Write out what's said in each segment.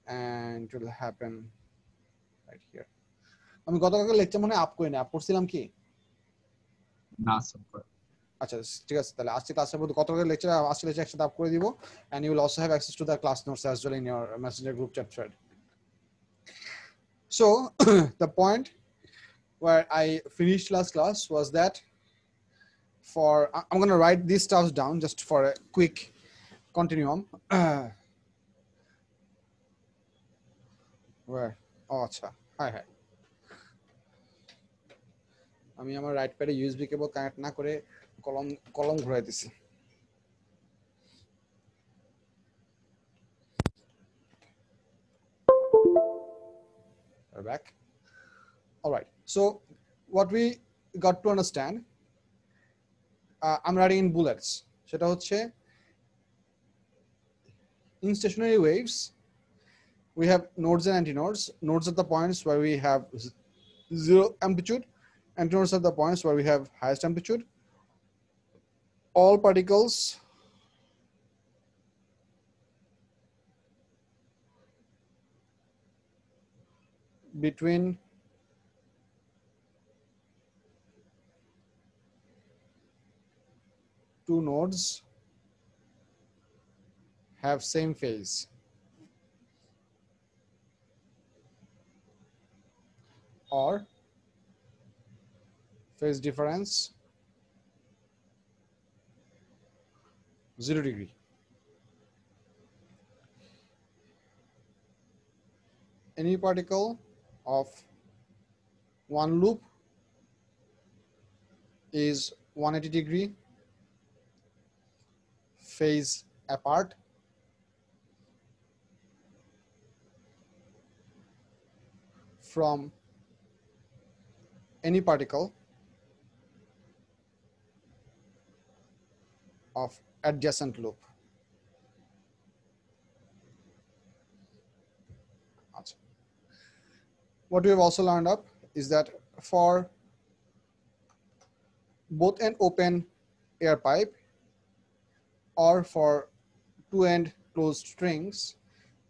and it will happen right here. আমি গতকালকে lecture মনে আপ করি না, আপ করছিলাম কি না স্যার। আচ্ছা ঠিক আছে, তাহলে আজকে ক্লাসের মধ্যে গতকালকে লেকচার আজকে লেকচার একসাথে আপ করে দিব, and you will also have access to the class notes as well in your messenger group chat thread. So the point where I finished last class was that I'm going to write these stuff down just for a quick continuum. Where? Oh, acha. Hi. আমি আমার right প্যাডে USB কেবল connect না করে কলম ঘুরাই দিছি। We're back. All right. So what we got to understand, I'm writing in bullets. সেটা হচ্ছে in stationary waves, we have nodes and antinodes. Nodes are the points where we have zero amplitude. Antinodes are the points where we have highest amplitude. All particles between two nodes have same phase. Or phase difference 0 degree. Any particle of one loop is 180 degree phase apart from any particle of adjacent loop. What we have also learned up is that for both an open air pipe or for two-end closed strings,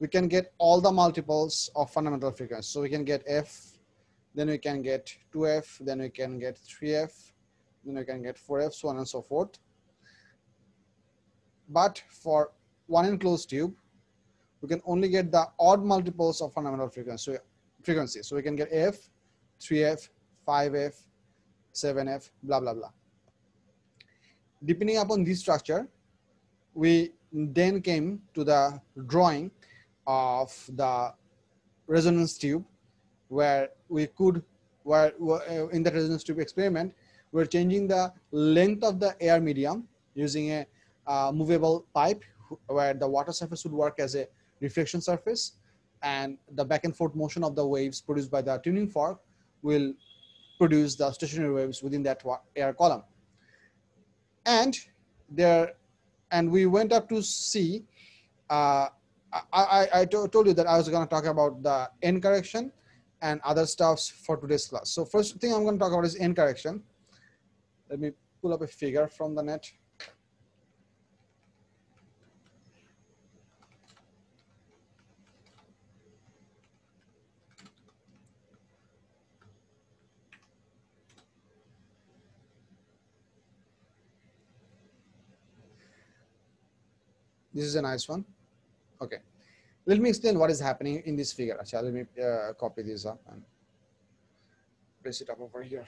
we can get all the multiples of fundamental frequency. So we can get F, then we can get 2F, then we can get 3F, then we can get 4F, so on and so forth. But for one enclosed tube, we can only get the odd multiples of fundamental frequency. So we can get F, 3F, 5F, 7F, blah, blah, blah. Depending upon this structure, we then came to the drawing of the resonance tube, where we could, in the resonance tube experiment, we're changing the length of the air medium using a movable pipe where the water surface would work as a reflection surface, and the back and forth motion of the waves produced by the tuning fork will produce the stationary waves within that air column. And we went up to see, I told you that I was going to talk about the N correction and other stuffs for today's class. So first thing I'm going to talk about is N correction. Let me pull up a figure from the net. This is a nice one. Okay. Let me explain what is happening in this figure. Actually, let me copy this up and place it up over here.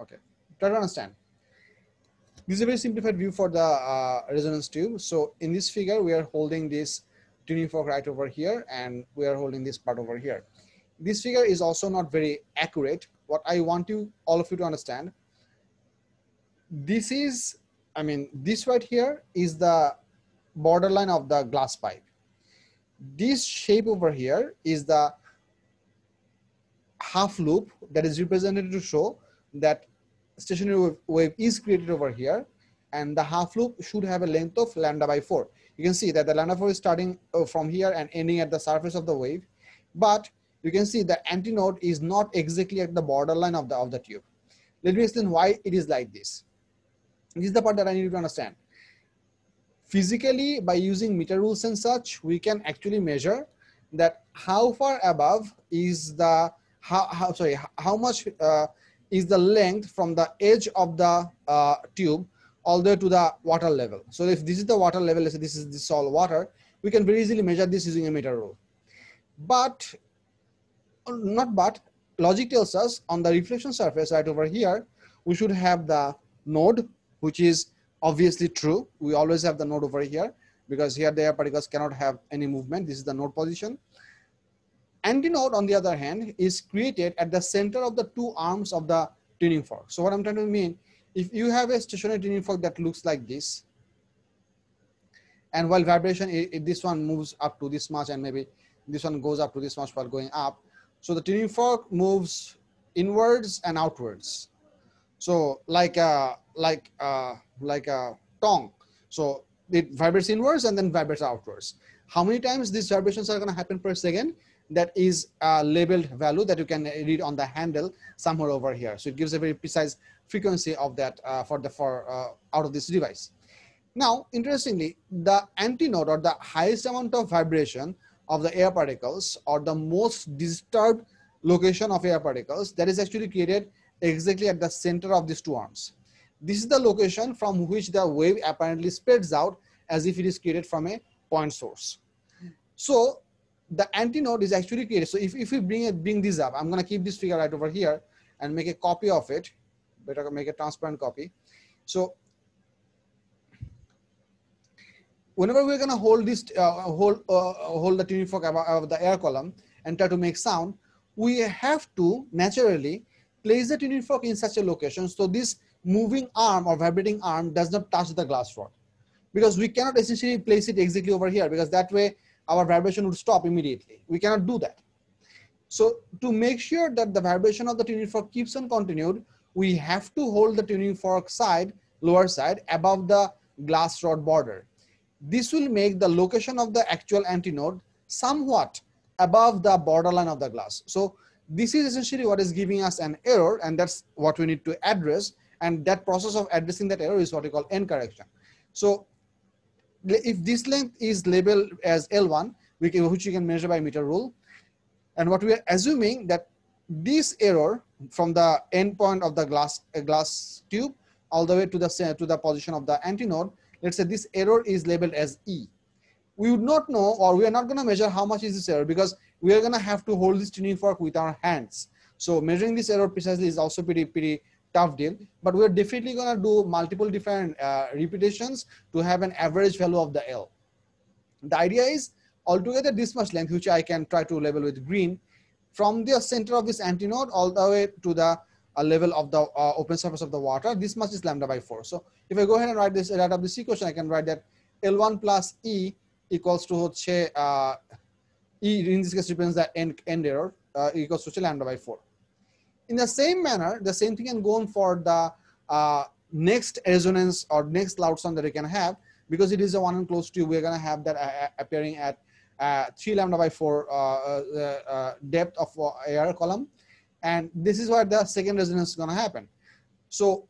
Okay. Try to understand. This is a very simplified view for the resonance tube. So in this figure, we are holding this tuning fork right over here, and we are holding this part over here. This figure is also not very accurate. What I want all of you to understand, this is, this right here is the borderline of the glass pipe. This shape over here is the half loop that is represented to show that stationary wave is created over here, and the half loop should have a length of λ/4. You can see that the λ/4 is starting from here and ending at the surface of the wave, but you can see the antinode is not exactly at the borderline of the tube. Let me explain why it is like this. This is the part that I need you to understand. physically, by using meter rules and such, we can actually measure that how far above is the, how much is the length from the edge of the tube all the way to the water level. So if this is the water level, let's say this is all water, we can very easily measure this using a meter rule. But, not but, logic tells us on the reflection surface right over here, we should have the node, which is obviously true. We always have the node over here because here the air particles cannot have any movement. This is the node position. Antinode, on the other hand, is created at the center of the two arms of the tuning fork. So what I'm trying to mean, if you have a stationary tuning fork that looks like this, and while vibration, this one moves up to this much, and maybe this one goes up to this much while going up. So the tuning fork moves inwards and outwards. So like a tongue. So it vibrates inwards and then vibrates outwards. How many times these vibrations are going to happen per second? That is a labeled value that you can read on the handle somewhere over here. So it gives a very precise frequency of that out of this device. Now, interestingly, the antinode, or the highest amount of vibration of the air particles, or the most disturbed location of air particles, that is actually created exactly at the center of these two arms. This is the location from which the wave apparently spreads out as if it is created from a point source. So the antinode is actually created. So if we bring this up, I'm going to keep this figure right over here and make a copy of it. Better make a transparent copy. So whenever we're going to hold this, hold the tuning fork above the air column and try to make sound, we have to naturally place the tuning fork in such a location so this moving arm or vibrating arm does not touch the glass rod, because we cannot essentially place it exactly over here, because that way our vibration would stop immediately. We cannot do that. So to make sure that the vibration of the tuning fork keeps on continued, we have to hold the tuning fork side, lower side, above the glass rod border. This will make the location of the actual antinode somewhat above the borderline of the glass. So this is essentially what is giving us an error, and that's what we need to address. And that process of addressing that error is what we call end correction. So if this length is labeled as L1, which you can measure by meter rule, and what we are assuming that this error from the end point of the glass tube all the way to the position of the antinode, let's say this error is labeled as E. We would not know, or we are not going to measure how much is this error, because we are going to have to hold this tuning fork with our hands. So measuring this error precisely is also pretty tough deal, but we're definitely going to do multiple different repetitions to have an average value of the L. The idea is altogether this much length, which I can try to label with green, from the center of this antinode all the way to the level of the open surface of the water, this much is lambda by 4. So if I go ahead and write up this equation, I can write that L1 plus E equals to E in this case represents the end error equals to lambda by 4. In the same manner, the same thing can go on for the next resonance or next loud sound that we can have, because it is a one enclosed tube. We're going to have that appearing at 3 lambda by 4 depth of air column, and this is where the second resonance is going to happen. So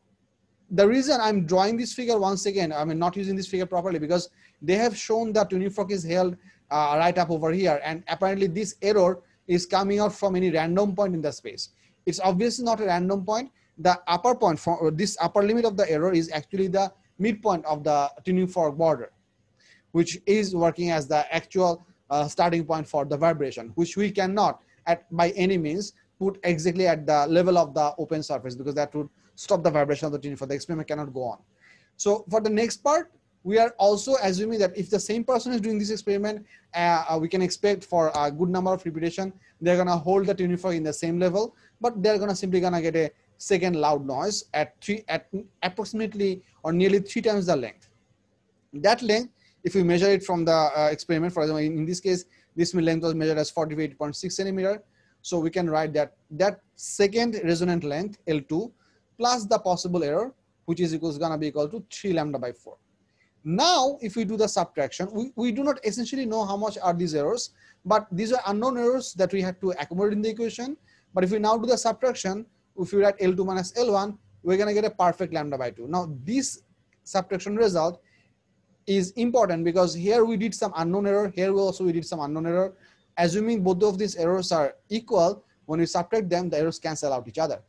the reason I'm drawing this figure once again, I mean not using this figure properly, because they have shown that tuning fork is held right up over here, and apparently this error is coming out from any random point in the space. It's obviously not a random point. The upper point, this upper limit of the error, is actually the midpoint of the tuning fork border, which is working as the actual starting point for the vibration, which we cannot by any means put exactly at the level of the open surface, because that would stop the vibration of the tuning fork. The experiment cannot go on. So for the next part, we are also assuming that if the same person is doing this experiment, we can expect for a good number of repetition, they're going to hold the tuning fork in the same level, but they're going to simply get a second loud noise at approximately or nearly 3 times the length. That length, if we measure it from the experiment, for example, in this case, this length was measured as 48.6 centimeter. So we can write that second resonant length L2 plus the possible error, which is going to be equal to 3 lambda by 4. Now, if we do the subtraction, we do not essentially know how much are these errors, but these are unknown errors that we have to accommodate in the equation. But if we now do the subtraction, if we write L2 minus L1, we're going to get a perfect lambda by 2. Now, this subtraction result is important because here we did some unknown error, here we did some unknown error. Assuming both of these errors are equal, when we subtract them, the errors cancel out each other.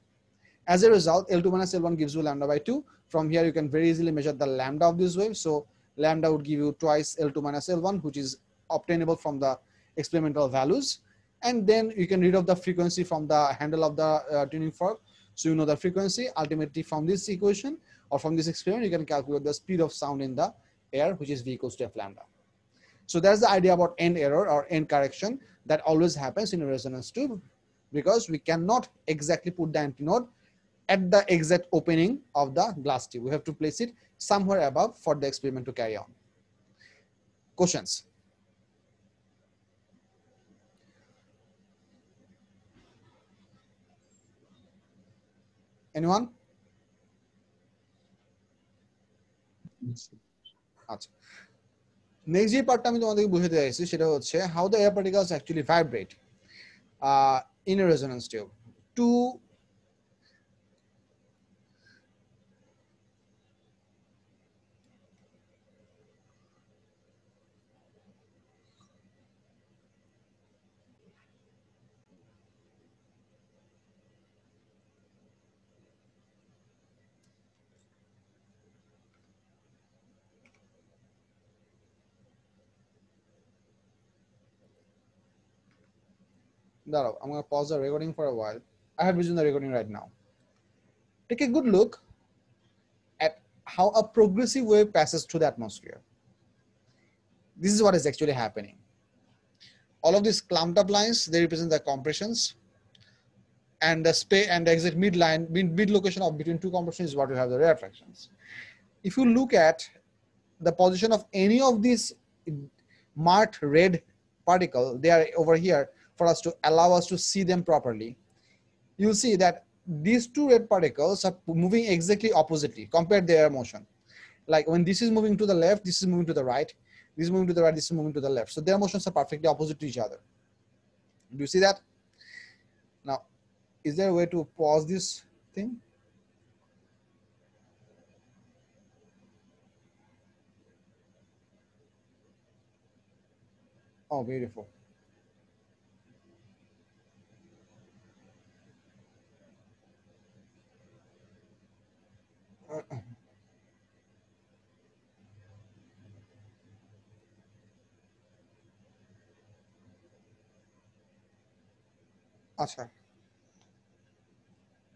As a result, L2 minus L1 gives you lambda by 2. From here, you can very easily measure the lambda of this wave. So lambda would give you twice L2 minus L1, which is obtainable from the experimental values. And then you can read off the frequency from the handle of the tuning fork. So you know the frequency. Ultimately, from this equation or from this experiment, you can calculate the speed of sound in the air, which is V equals to F lambda. So that's the idea about end error or end correction that always happens in a resonance tube, because we cannot exactly put the antinode at the exact opening of the glass tube. We have to place it somewhere above for the experiment to carry on. Questions? Anyone? আচ্ছা, next যে পার্টটা আমি তোমাদেরকে বুঝাতে চাইছি সেটা হচ্ছে how the air particles actually vibrate in a resonance tube. To I'm going to pause the recording for a while. I have resumed the recording right now. Take a good look at how a progressive wave passes through the atmosphere. This is what is actually happening. All of these clumped up lines, they represent the compressions, and the space and the exit midline, mid location of between two compressions is what you have the rarefaction. If you look at the position of any of these marked red particle, they are over here for us to allow us to see them properly. You'll see that these two red particles are moving exactly oppositely compared to their motion. Like when this is moving to the left, this is moving to the right, this is moving to the right, this is moving to the left. So their motions are perfectly opposite to each other. Do you see that? Now, is there a way to pause this thing? Oh, beautiful. Acha.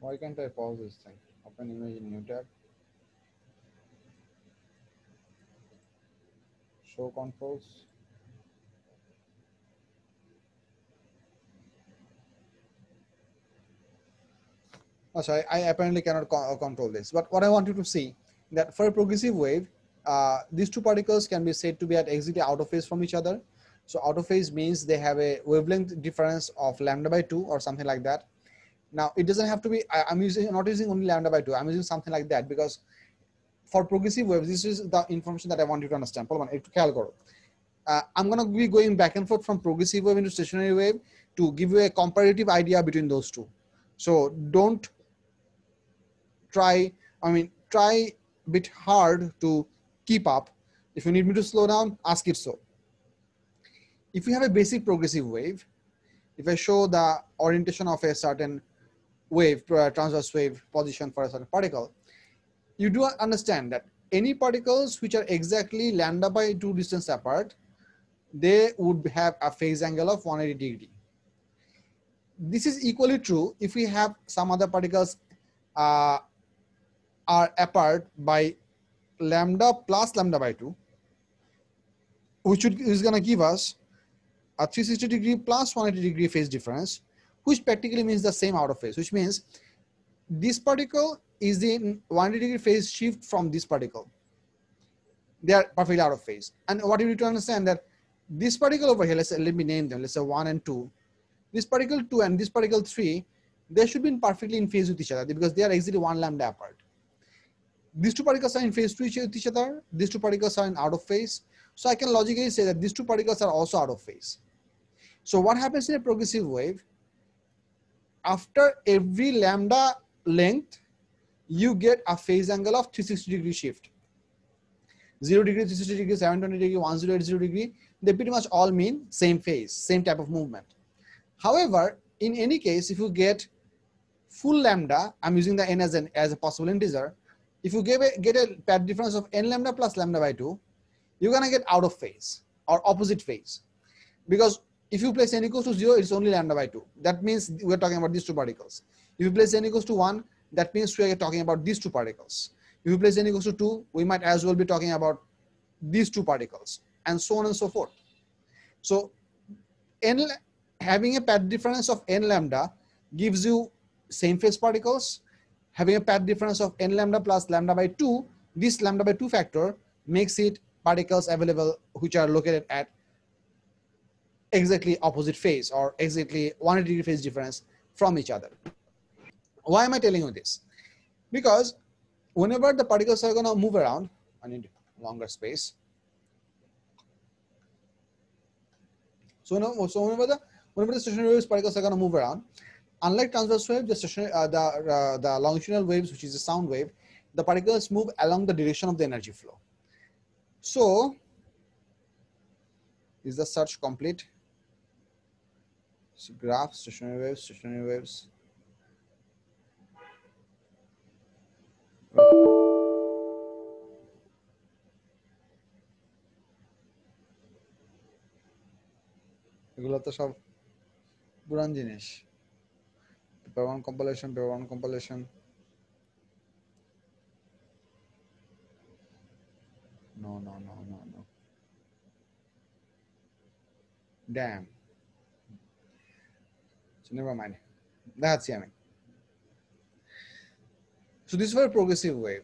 Why can't I pause this thing? Open image in new tab. Show controls. Oh, sorry, I apparently cannot control this. But what I want you to see, that for a progressive wave, these two particles can be said to be at exactly out of phase from each other. So out of phase means they have a wavelength difference of lambda by 2 or something like that. Now it doesn't have to be, I'm not using only lambda by 2, I'm using something like that because for progressive waves, this is the information that I want you to understand. I'm going to be going back and forth from progressive wave into stationary wave to give you a comparative idea between those two. So don't try a bit hard to keep up. If you need me to slow down, ask it so. If you have a basic progressive wave, if I show the orientation of a certain wave, transverse wave position for a certain particle, you do understand that any particles which are exactly lambda by 2 distance apart, they would have a phase angle of 180 degree. This is equally true if we have some other particles are apart by lambda plus lambda by 2, which is going to give us a 360 degree plus 180 degree phase difference, which practically means the same out of phase, which means this particle is in 180 degree phase shift from this particle. They are perfectly out of phase. And what you need to understand that this particle over here, let me name them, let's say 1 and 2, this particle 2 and this particle 3, they should be perfectly in phase with each other because they are exactly 1 lambda apart. These two particles are in phase with each other, these two particles are in out of phase. So I can logically say that these two particles are also out of phase. So what happens in a progressive wave, after every lambda length, you get a phase angle of 360 degree shift. 0 degree, 360 degree, 720 degree, 1080 degree, they pretty much all mean same phase, same type of movement. However, in any case, if you get full lambda, I'm using the n as a possible integer. If you get a path difference of n lambda plus lambda by 2, you're gonna get out of phase or opposite phase. Because if you place n equals to 0, it's only lambda by 2. That means we're talking about these two particles. If you place n equals to 1, that means we are talking about these two particles. If you place n equals to 2, we might as well be talking about these two particles, and so on and so forth. So having a path difference of n lambda gives you same phase particles. Having a path difference of n lambda plus lambda by 2, this lambda by 2 factor makes it particles available which are located at exactly opposite phase or exactly 180 degree phase difference from each other. Why am I telling you this? Because whenever the particles are going to move around, I need longer space. So whenever the stationary waves particles are going to move around, unlike transverse wave, the longitudinal waves, which is a sound wave, the particles move along the direction of the energy flow. So, is the search complete? So graph, stationary waves. এগুলো তো সব পুরান জিনিস। paper one compilation. No. Damn. So never mind. That's yamming. So this is for a progressive wave.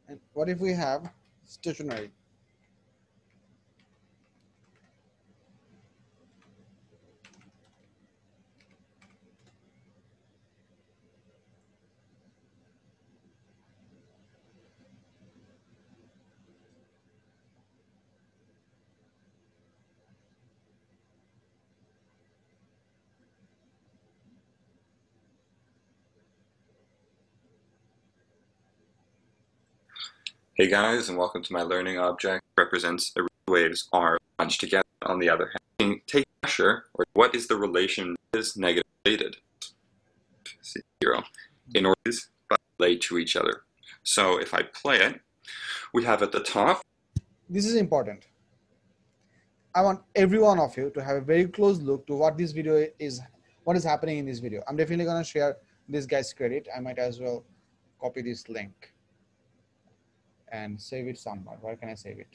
And what if we have stationary? Hey guys, and welcome to my learning object. Represents the waves are bunched together. On the other hand, take pressure, or what is the relation is negative related? 0 in order to relate to each other. So if I play it, we have at the top. This is important. I want every one of you to have a very close look to what this video is, what is happening in this video. I'm definitely going to share this guy's credit. I might as well copy this link and save it somewhere. Where can I save it?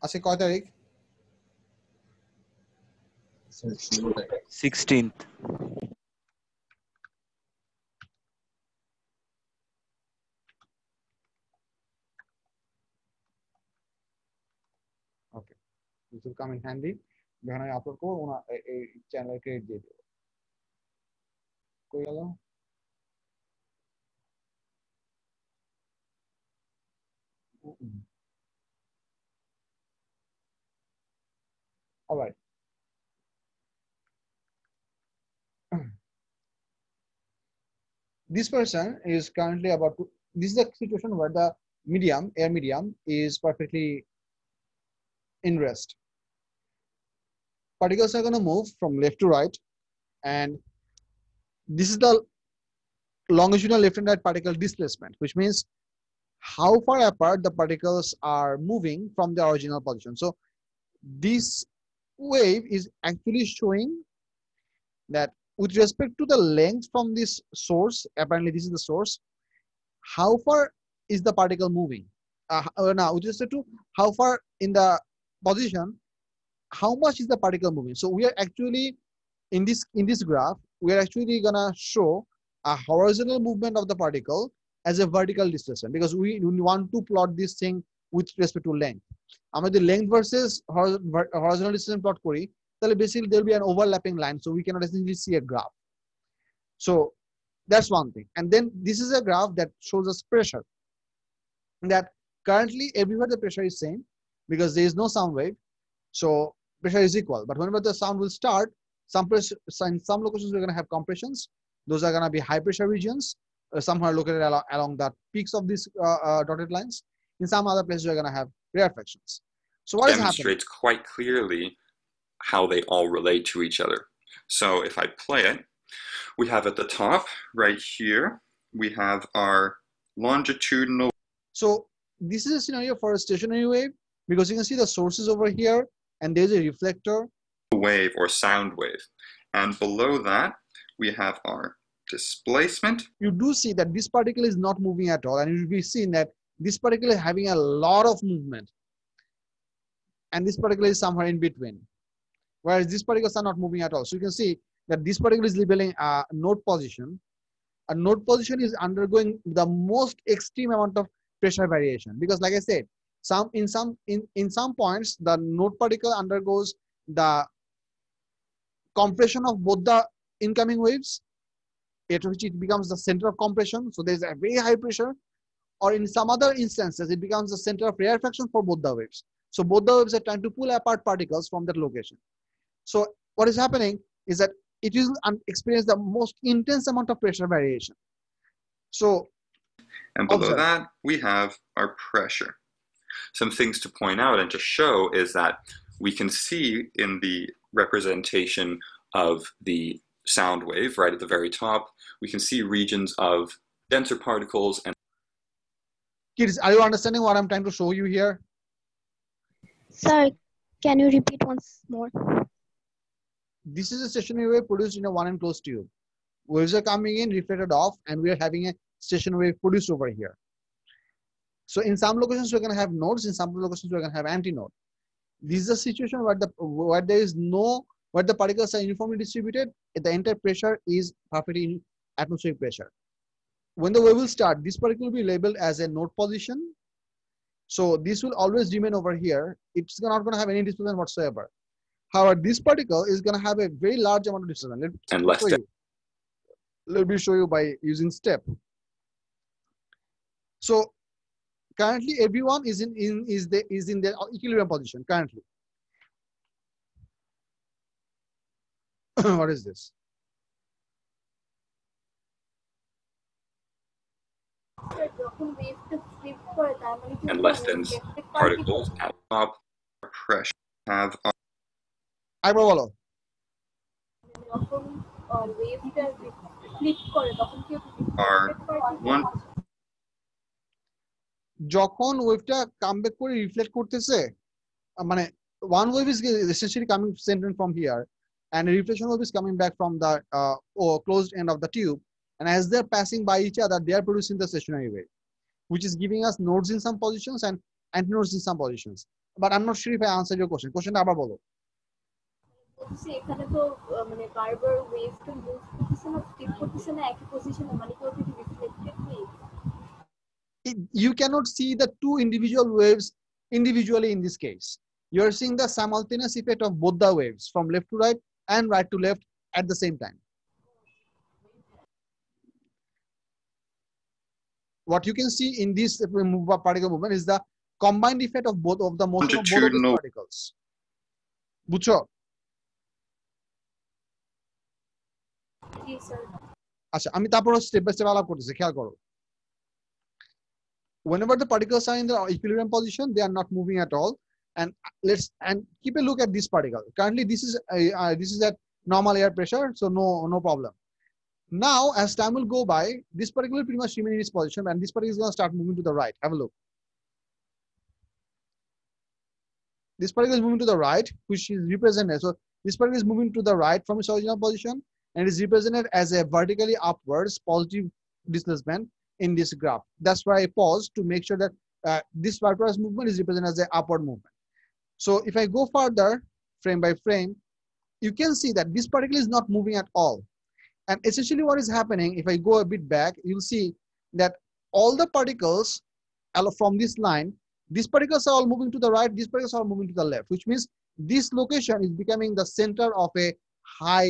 আজকে কয় তারিখ? 16th. Okay, this will come in handy. যখন আমি upload করব এই চ্যানেলের credit দিয়ে দেব। কই গেল? All right. This person is currently about to, this is a situation where the air medium is perfectly in rest. Particles are going to move from left to right, and this is the longitudinal left and right particle displacement, which means how far apart the particles are moving from the original position. So this wave is actually showing that with respect to the length from this source, apparently this is the source, how far is the particle moving? Now with respect to how far in the position, how much is the particle moving? So we are actually in this graph, we are actually gonna show a horizontal movement of the particle as a vertical displacement, because we want to plot this thing with respect to length. আমরা যদি length versus horizontal displacement plot করি, তাহলে basically there will be an overlapping line, so we cannot essentially see a graph. So that's one thing. And then this is a graph that shows us pressure. That currently everywhere the pressure is same because there is no sound wave. So pressure is equal. But whenever the sound will start, some pressure, in some locations we're going to have compressions. Those are going to be high pressure regions, somewhere located along the peaks of these dotted lines. In some other places we're going to have rarefactions. So what is happening? Demonstrates quite clearly how they all relate to each other. So if I play it, we have at the top right here, we have our longitudinal. So this is a scenario for a stationary wave because you can see the sources over here and there's a reflector. Wave or sound wave. And below that, we have our displacement. You do see that this particle is not moving at all, and you will be seeing that this particle is having a lot of movement. And this particle is somewhere in between. Whereas these particles are not moving at all. So you can see that this particle is labeling a node position. A node position is undergoing the most extreme amount of pressure variation because, like I said, in some points the node particle undergoes the compression of both the incoming waves, at which it becomes the center of compression. So there's a very high pressure, or in some other instances it becomes the center of rarefaction for both the waves. So both the waves are trying to pull apart particles from that location. So what is happening is that it will experience the most intense amount of pressure variation. So, and below that, we have our pressure. Some things to point out and to show is that we can see in the representation of the sound wave right at the very top, we can see regions of denser particles. And kids, are you understanding what I'm trying to show you here? Sir, can you repeat once more? This is a stationary wave produced in a one enclosed tube. Waves are coming in, reflected off, and we are having a stationary wave produced over here. So in some locations we're going to have nodes, in some locations we're going to have antinode. This is a situation where the particles are uniformly distributed. The entire pressure is perfectly in atmospheric pressure. When the wave will start, this particle will be labeled as a node position. So this will always remain over here. It's not going to have any displacement whatsoever. However, this particle is going to have a very large amount of displacement. Let me show you by using step. So currently everyone is in their equilibrium position currently. What is this? And less dense particles at the top pressure have Bolo. যখন ওয়েভটা comeback করে reflect করতেছে, মানে one wave is essentially coming centering from here and a reflection wave is coming back from the closed end of the tube, and as they're passing by each other they are producing the stationary wave, which is giving us nodes in some positions and antinodes in some positions. But I'm not sure if I answered your question. Question আবার বলো। এখানে তো মানে বারবার wave তো move করতেছে না, stick করতেছে না একই পজিশনে, মানে কি ওটা reflected wave? You cannot see the two individual waves individually in this case. You are seeing the simultaneous effect of both the waves from left to right and right to left at the same time. What you can see in this particle movement is the combined effect of both of the motion of both of these particles. বুঝছো? জি sir. আচ্ছা, আমি তারপর step by step আলাপ করতেছি, খেয়াল করো। Whenever the particles are in the equilibrium position, they are not moving at all. And keep a look at this particle. Currently, this is at normal air pressure, so no problem. Now, as time will go by, this particle will pretty much remain in its position, and this particle is going to start moving to the right. Have a look. This particle is moving to the right, which is represented. So this particle is moving to the right from its original position, and is represented as a vertically upwards positive displacement in this graph. That's why I paused to make sure that this virtuous movement is represented as an upward movement. So if I go further, frame by frame, you can see that this particle is not moving at all. And essentially what is happening, if I go a bit back, you'll see that all the particles from this line, these particles are all moving to the right, these particles are all moving to the left, which means this location is becoming the center of a high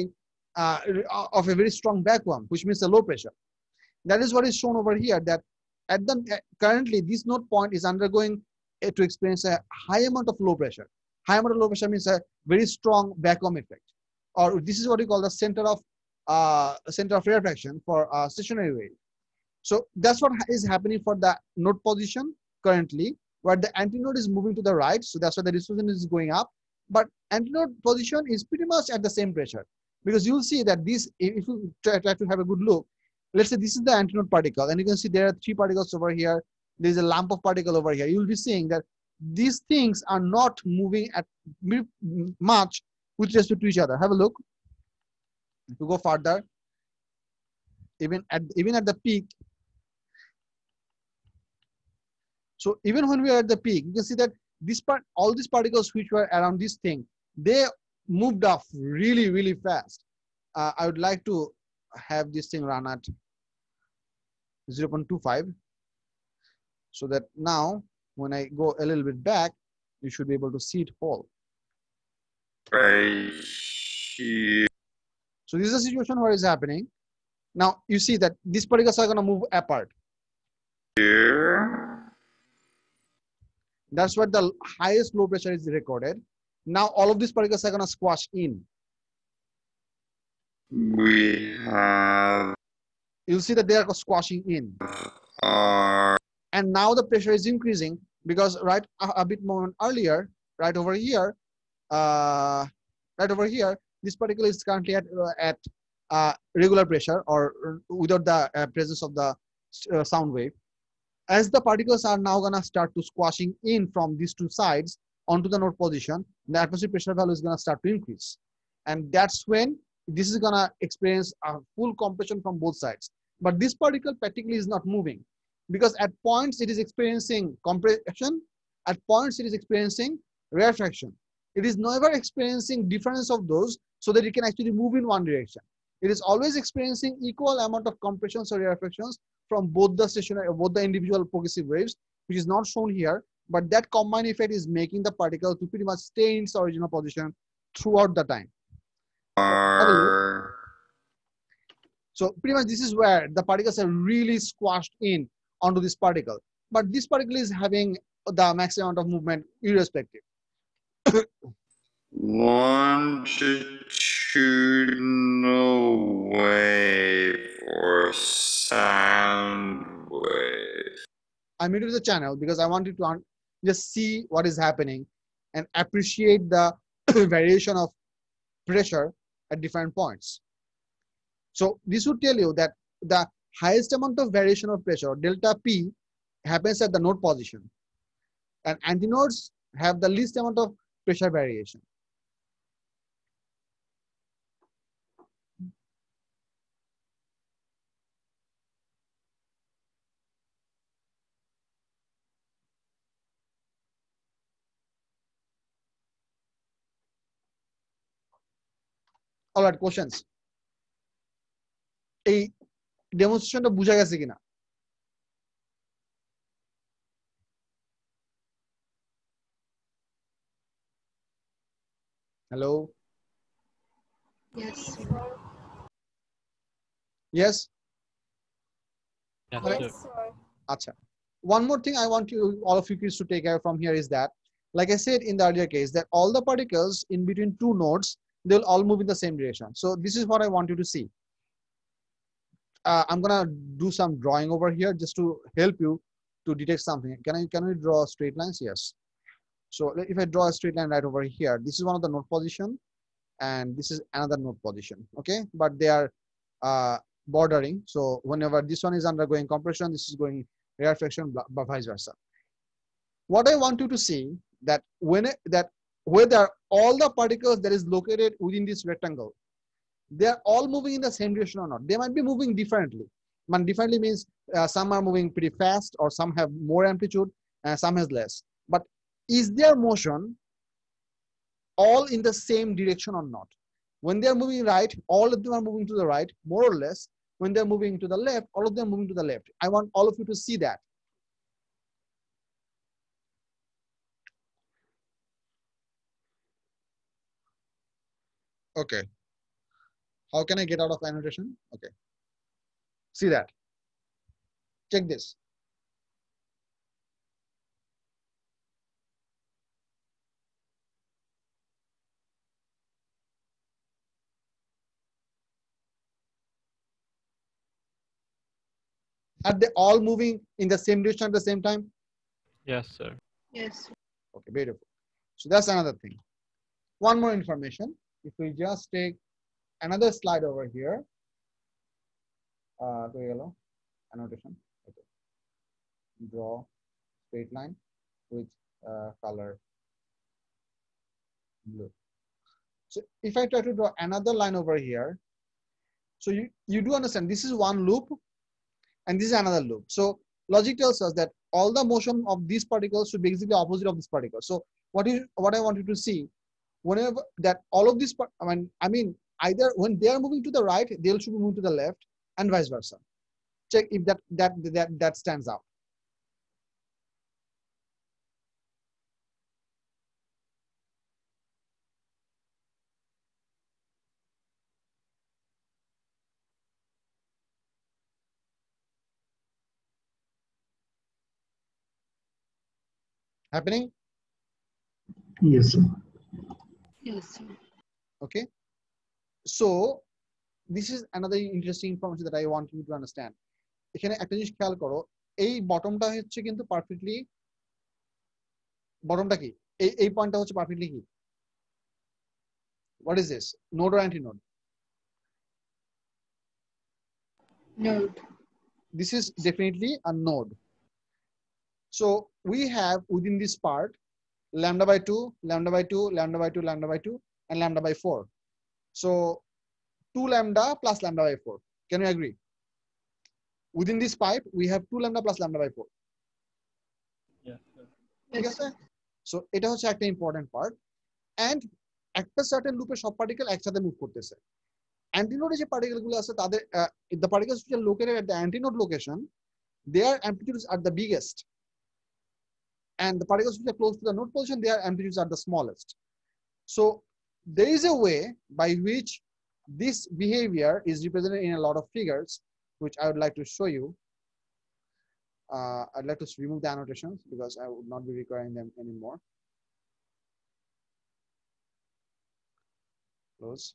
of a very strong vacuum, which means a low pressure. That is what is shown over here, that at the currently this node point is undergoing to experience a high amount of low pressure. High amount of low pressure means a very strong vacuum effect, or this is what we call the center of rarefaction for stationary wave. So that's what is happening for the node position currently, where the antinode is moving to the right. So that's why the dispersion is going up. But antinode position is pretty much at the same pressure, because you'll see that this, if you try to have a good look, let's say this is the antinode particle, and you can see there are 3 particles over here. There's a lump of particle over here. You'll be seeing that these things are not moving at much with respect to each other. Have a look. If you go further, even at the peak. So even when we are at the peak, you can see that this part, all these particles which were around this thing, they moved off really, really fast. I would like to have this thing run at 0.25, so that now when I go a little bit back, you should be able to see it whole. Right here. So this is a situation where it's happening. Now you see that these particles are going to move apart. Here. That's where the highest low pressure is recorded. Now all of these particles are going to squash in. We have You'll see that they are squashing in. our And now the pressure is increasing, because right a bit more earlier, right over here, this particle is currently at regular pressure, or without the presence of the sound wave. As the particles are now gonna start to squashing in from these 2 sides onto the node position, the atmospheric pressure value is gonna start to increase, and that's when this is gonna experience a full compression from both sides. But this particle particularly is not moving, because at points it is experiencing compression, at points it is experiencing rarefaction. It is never experiencing difference of those so that it can actually move in one direction. It is always experiencing equal amount of compressions or rarefactions from both the stationary, both the individual progressive waves, which is not shown here, but that combined effect is making the particle to pretty much stay in its original position throughout the time. So pretty much this is where the particles are really squashed in onto this particle. But this particle is having the maximum amount of movement irrespective. longitudinal wave or sound wave. I muted the channel because I want you to just see what is happening and appreciate the variation of pressure at different points. So this would tell you that the highest amount of variation of pressure, delta P, happens at the node position, and antinodes have the least amount of pressure variation. All right, questions. এই ডেমনস্ট্রেশনটা বুঝা গেছে কিনা? Hello? Yes. Yes? Yes, sir. Acha. One more thing I want you, all of you kids, to take care from here is that, like I said in the earlier case, that all the particles in between 2 nodes, they'll all move in the same direction. So this is what I want you to see. I'm gonna do some drawing over here just to help you to detect something. Can we draw straight lines? Yes. So if I draw a straight line right over here, this is one of the node position, and this is another node position. Okay, but they are bordering. So whenever this one is undergoing compression, this is going rarefaction, but vice versa. What I want you to see that whether all the particles that is located within this rectangle, they are all moving in the same direction or not. They might be moving differently. But differently means some are moving pretty fast, or some have more amplitude, and some has less. But is their motion all in the same direction or not? When they are moving right, all of them are moving to the right, more or less. When they're moving to the left, all of them are moving to the left. I want all of you to see that. Okay. How can I get out of annotation? Okay. See that. Check this. Are they all moving in the same direction at the same time? Yes, sir. Yes. Okay, beautiful. So that's another thing. One more information. If we just take another slide over here, to yellow annotation. Okay. Draw straight line with color blue. So if I try to draw another line over here, so you do understand this is one loop and this is another loop. So logic tells us that all the motion of these particles should be exactly opposite of this particle. So what I want you to see, whenever that all of these, I mean either when they are moving to the right, they should be moving to the left and vice versa. Check if that stands out. Happening? Yes, sir. Yes. Okay. So this is another interesting information that I want you to understand. এখানে একটা জিনিস খেয়াল করো, এই বটমটা হচ্ছে কিন্তু perfectly, বটমটা কি, এই পয়েন্টটা হচ্ছে পারফেক্টলি কি, what is this, node or antinode? Node. This is definitely a node. So we have within this part lambda by 2, lambda by 2, lambda by 2, lambda by 2, and lambda by 4. So 2 lambda plus lambda by 4. Can we agree? Within this pipe, we have 2 lambda plus lambda by 4. Yes, sir. ঠিক আছে? So এটা হচ্ছে একটা important part. And একটা certain loop এ সব particle একসাথে move করতেছে. Antinode যে particle গুলো আছে তাদের the particles which are located at the antinode location, their amplitudes are the biggest. And the particles which are close to the node position, their amplitudes are the smallest. So there is a way by which this behavior is represented in a lot of figures, which I would like to show you. I'd like to remove the annotations because I would not be requiring them anymore. Close.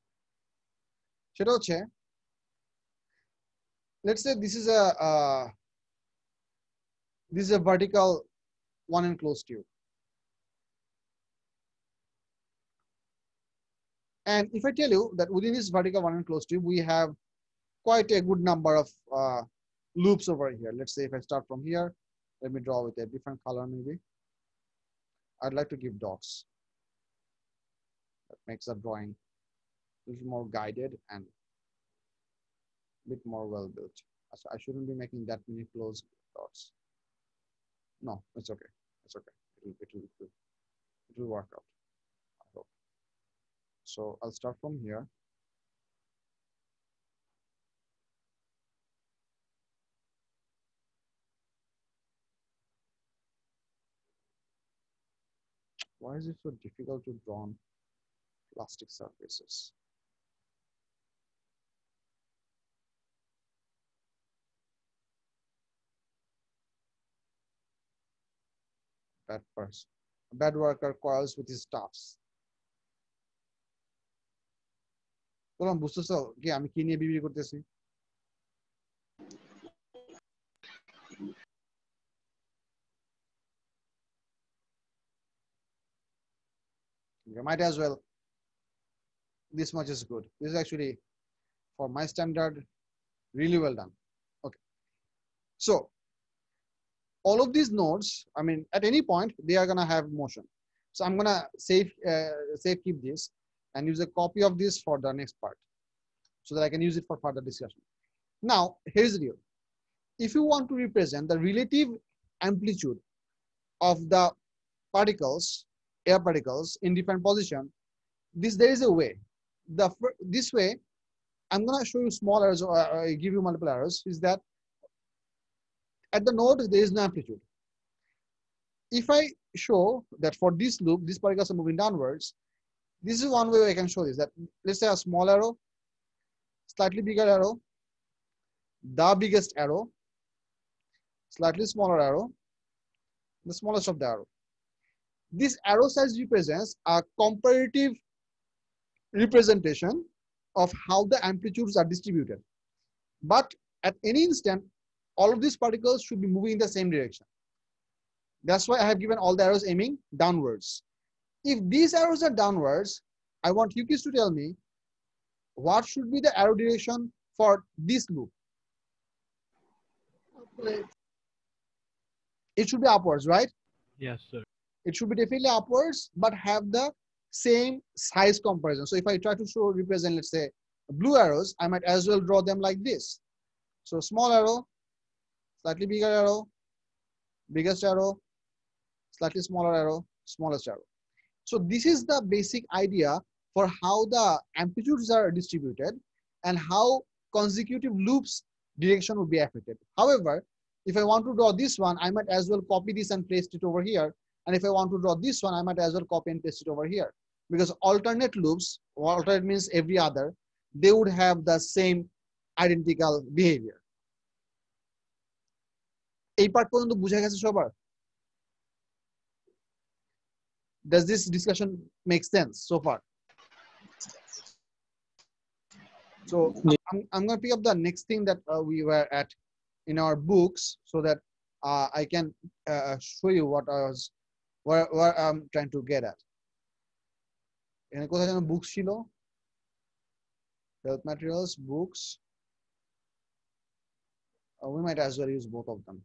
সেটা হচ্ছে, let's say this is a vertical one enclosed tube. And if I tell you that within this vertical one enclosed tube, we have quite a good number of loops over here. Let's say if I start from here, let me draw with a different color maybe. I'd like to give dots. That makes the drawing a little more guided and a bit more well built. So I shouldn't be making that many closed dots. No, it's okay. It's okay. It will work out, I hope. So I'll start from here. Why is it so difficult to draw on plastic surfaces? Bad person. A bad worker quarrels with his staffs. বললাম বুঝতেছো কি আমি কি নিয়ে বিবি করতেছি? You might as well. This much is good. This is actually, for my standard, really well done. Okay. So all of these nodes, I mean, at any point, they are gonna have motion. So I'm gonna save keep this and use a copy of this for the next part so that I can use it for further discussion. Now, here's the deal. If you want to represent the relative amplitude of the particles, air particles in different position, there is a way. This way, I'm gonna show you small errors or give you multiple errors, is that at the node, there is no amplitude. If I show that for this loop, these particles are moving downwards, this is one way I can show this, that let's say a small arrow, slightly bigger arrow, the biggest arrow, slightly smaller arrow, the smallest of the arrow. This arrow size represents a comparative representation of how the amplitudes are distributed. But at any instant, all of these particles should be moving in the same direction. That's why I have given all the arrows aiming downwards. If these arrows are downwards, I want you kids to tell me what should be the arrow direction for this loop. Upwards. It should be upwards, right? Yes, sir. It should be definitely upwards, but have the same size comparison. So if I try to represent, let's say, blue arrows, I might as well draw them like this. So small arrow, slightly bigger arrow, biggest arrow, slightly smaller arrow, smallest arrow. So this is the basic idea for how the amplitudes are distributed and how consecutive loops direction would be affected. However, if I want to draw this one, I might as well copy this and paste it over here. And if I want to draw this one, I might as well copy and paste it over here. Because alternate loops, or alternate means every other, they would have the same identical behavior. এই part পর্যন্ত বুঝা গেছে সবার? Does this discussion make sense so far? So I'm going to pick up the next thing that we were at in our books so that I can show you what I was, where I'm trying to get at. এখানে কোথায় যেন books ছিল? Health materials, books. We might as well use both of them.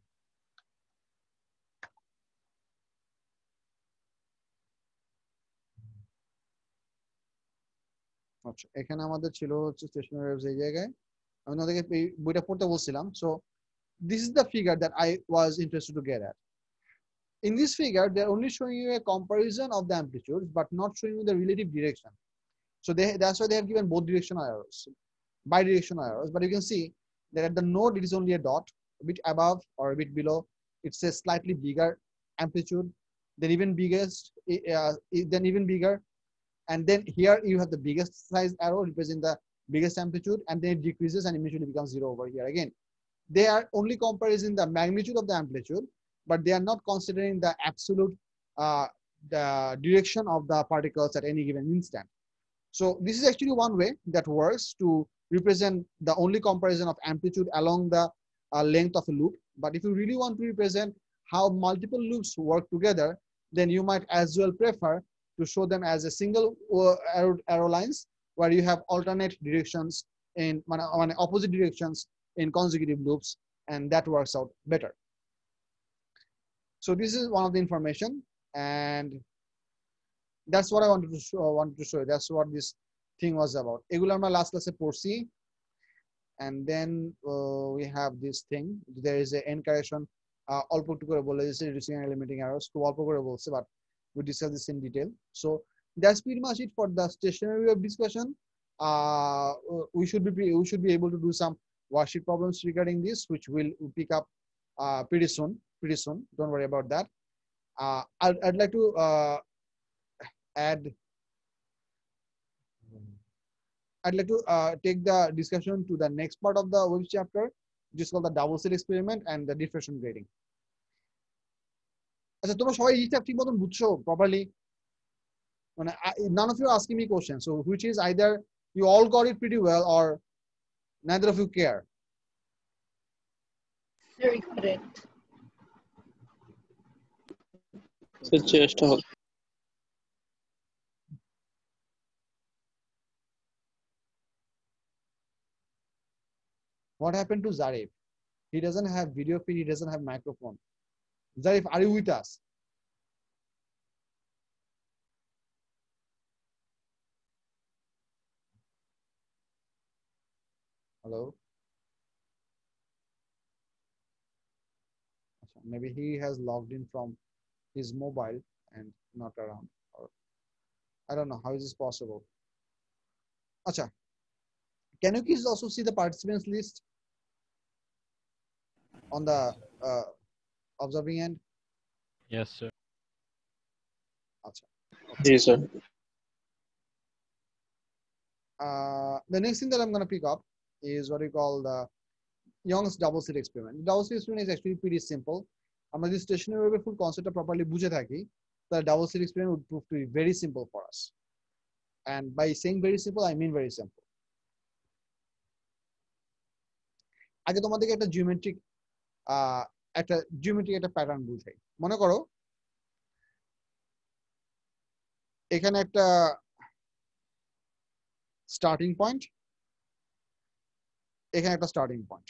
আচ্ছা, এখানে আমাদের ছিল হচ্ছে stationery waves এই জায়গায়। আমি আপনাদেরকে এই বইটা পড়তে বলছিলাম। So this is the figure that I was interested to get at. In this figure, they're only showing you a comparison of the amplitudes, but not showing you the relative direction. So that's why they have given both directional arrows, bidirectional arrows. But you can see that at the node, it is only a dot, a bit above or a bit below. It's a slightly bigger amplitude, then even bigger. And then here you have the biggest size arrow representing the biggest amplitude, and then it decreases and eventually becomes 0 over here. Again, they are only comparing the magnitude of the amplitude, but they are not considering the absolute the direction of the particles at any given instant. So this is actually one way that works to represent the only comparison of amplitude along the length of a loop. But if you really want to represent how multiple loops work together, then you might as well prefer to show them as a single arrow lines where you have alternate directions in opposite directions in consecutive loops, and that works out better. So this is one of the information, and that's what I wanted to show you. That's what this thing was about. এগুলো আমরা last class পড়ছি, and then we have this thing. There is a end correction. অল্প একটু করে বলে দিয়েছে reducing and limiting arrows. খুব অল্প করে বলছে, but we discuss this in detail. So that's pretty much it for the stationary wave discussion. We should be able to do some worksheet problems regarding this, which we'll pick up pretty soon. Don't worry about that. I'd like to take the discussion to the next part of the Waves chapter, which is called the double slit experiment and the diffraction grading. আচ্ছা, তোমরা সবাই হিসাব ঠিক মতন বুঝছো properly? মানে none of you are asking me questions, so which is either you all got it pretty well or neither of you care. Very correct. চেষ্টা হবে। What happened to Zarif? He doesn't have video feed, he doesn't have microphone. Zarif, are you with us? Hello? Maybe he has logged in from his mobile and not around. Or I don't know, how is this possible? Acha, can you please also see the participants list on the observing end? Yes, sir. Acha. G sir. The next thing that I'm going to pick up is what we call the Young's double slit experiment. The double slit experiment is actually pretty simple. আমরা যদি stationary wave full concept properly বুঝে থাকি, the double slit experiment would prove to be very simple for us. And by saying very simple, I mean very simple. আগে তোমাদেরকে একটা geometric একটা pattern বুঝাই। মনে করো এখানে একটা স্টার্টিং পয়েন্ট, এখানে একটা স্টার্টিং পয়েন্ট,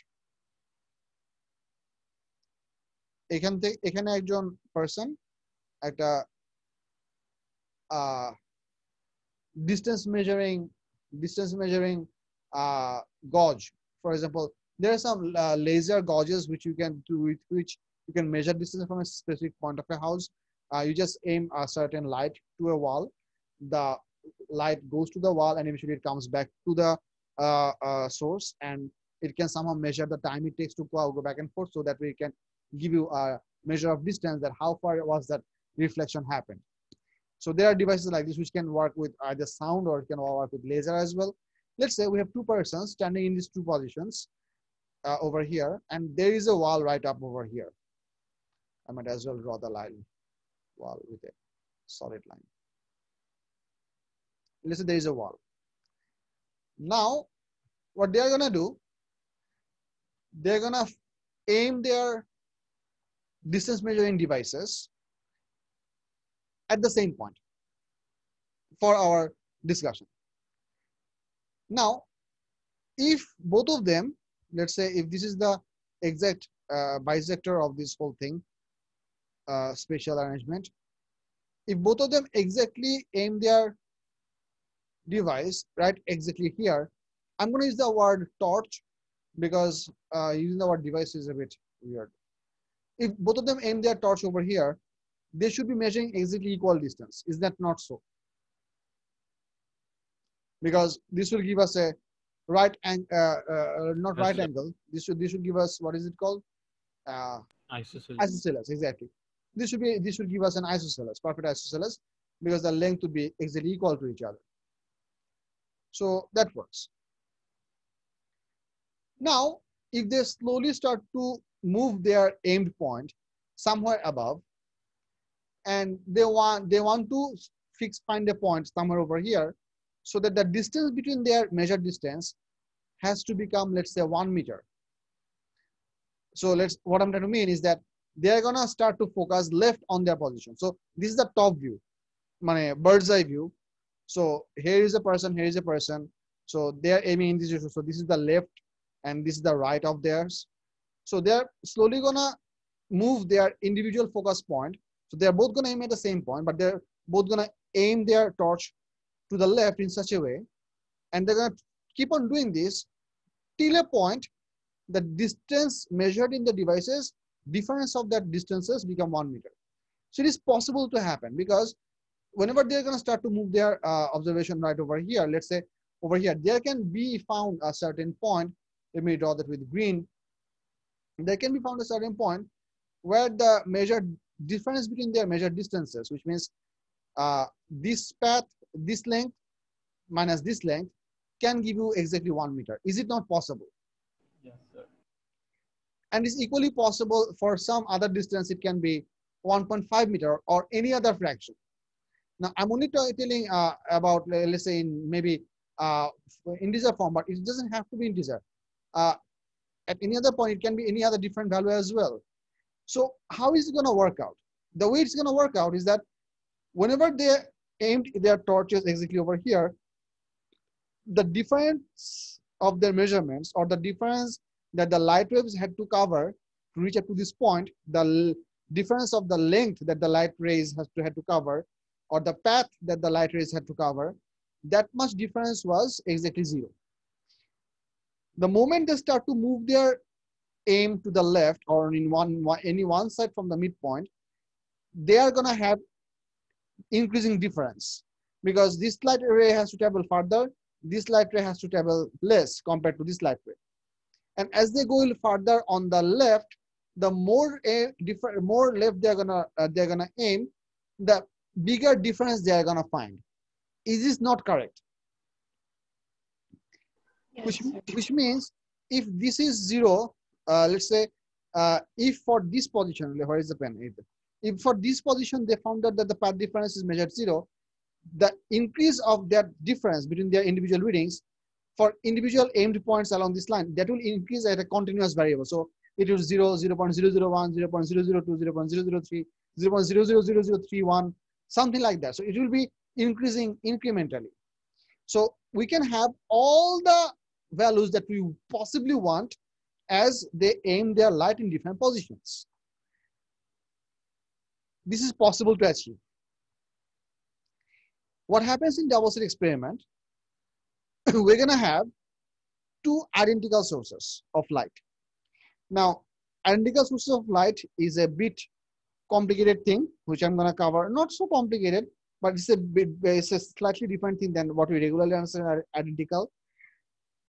এখানে একজন পারসন একটা distance measuring gauge. For example, there are some laser gauges which you can do, with which you can measure distance from a specific point of a house. You just aim a certain light to a wall. The light goes to the wall and eventually it comes back to the source, and it can somehow measure the time it takes to go back and forth, so that we can give you a measure of distance, that how far was that reflection happened. So there are devices like this which can work with either sound or it can work with laser as well. Let's say we have two persons standing in these two positions over here, and there is a wall right up over here. I might as well draw the line wall with a solid line. Let's say there is a wall. Now, what they are gonna do, they're gonna aim their distance measuring devices at the same point for our discussion. Now, if both of them, let's say if this is the exact bisector of this whole thing, spatial arrangement, if both of them exactly aim their device right exactly here, I'm going to use the word torch because using the word device is a bit weird. If both of them aim their torch over here, they should be measuring exactly equal distance. Is that not so? Because this will give us a right angle, not right angle. This should give us, what is it called? Isosceles, exactly. This should give us an isosceles, perfect isosceles, because the length would be exactly equal to each other. So that works. Now, if they slowly start to move their aimed point somewhere above, and they want to find a point somewhere over here, so that the distance between their measured distance has to become, let's say, 1 meter. So what I'm trying to mean is that they're gonna start to focus left on their position. So this is the top view, bird's eye view. So here is a person, here is a person. So they're aiming in this direction. So this is the left and this is the right of theirs. So they're slowly gonna move their individual focus point. So they're both gonna aim at the same point, but they're both gonna aim their torch to the left in such a way, and they're gonna keep on doing this till a point the distance measured in the devices, difference of that distances become 1 meter. So it is possible to happen, because whenever they're going to start to move their observation right over here, let's say over here, there can be found a certain point. Let me draw that with green. There can be found a certain point where the measured difference between their measured distances, which means this path, this length minus this length, can give you exactly 1 meter. Is it not possible? Yes, sir. And it's equally possible for some other distance. It can be 1.5 meter or any other fraction. Now, I'm only telling about, let's say, in maybe integer form, but it doesn't have to be integer. At any other point, it can be any other different value as well. So how is it going to work out? The way it's going to work out is that whenever they aimed their torches exactly over here, the difference of their measurements, or the difference that the light waves had to cover to reach up to this point, the difference of the length that the light rays had to cover, or the path that the light rays had to cover, that much difference was exactly 0. The moment they start to move their aim to the left, or in any one side from the midpoint, they are going to have increasing difference, because this light ray has to travel further, this light ray has to travel less compared to this light ray. And as they go further on the left, the more left they're gonna aim, the bigger difference they are gonna find. Is this not correct? which means if this is 0, let's say if for this position, where is the pen? If for this position they found out that the path difference is measured 0, the increase of that difference between their individual readings for individual aimed points along this line, that will increase at a continuous variable. So it is 0, 0 0.001, 0 0.002, 0 0.003, 0 0.000031, something like that. So it will be increasing incrementally. So we can have all the values that we possibly want as they aim their light in different positions. This is possible to achieve. What happens in double slit experiment, we're going to have two identical sources of light. Now, identical sources of light is a bit complicated thing, which I'm going to cover. Not so complicated, but it's a slightly different thing than what we regularly understand identical.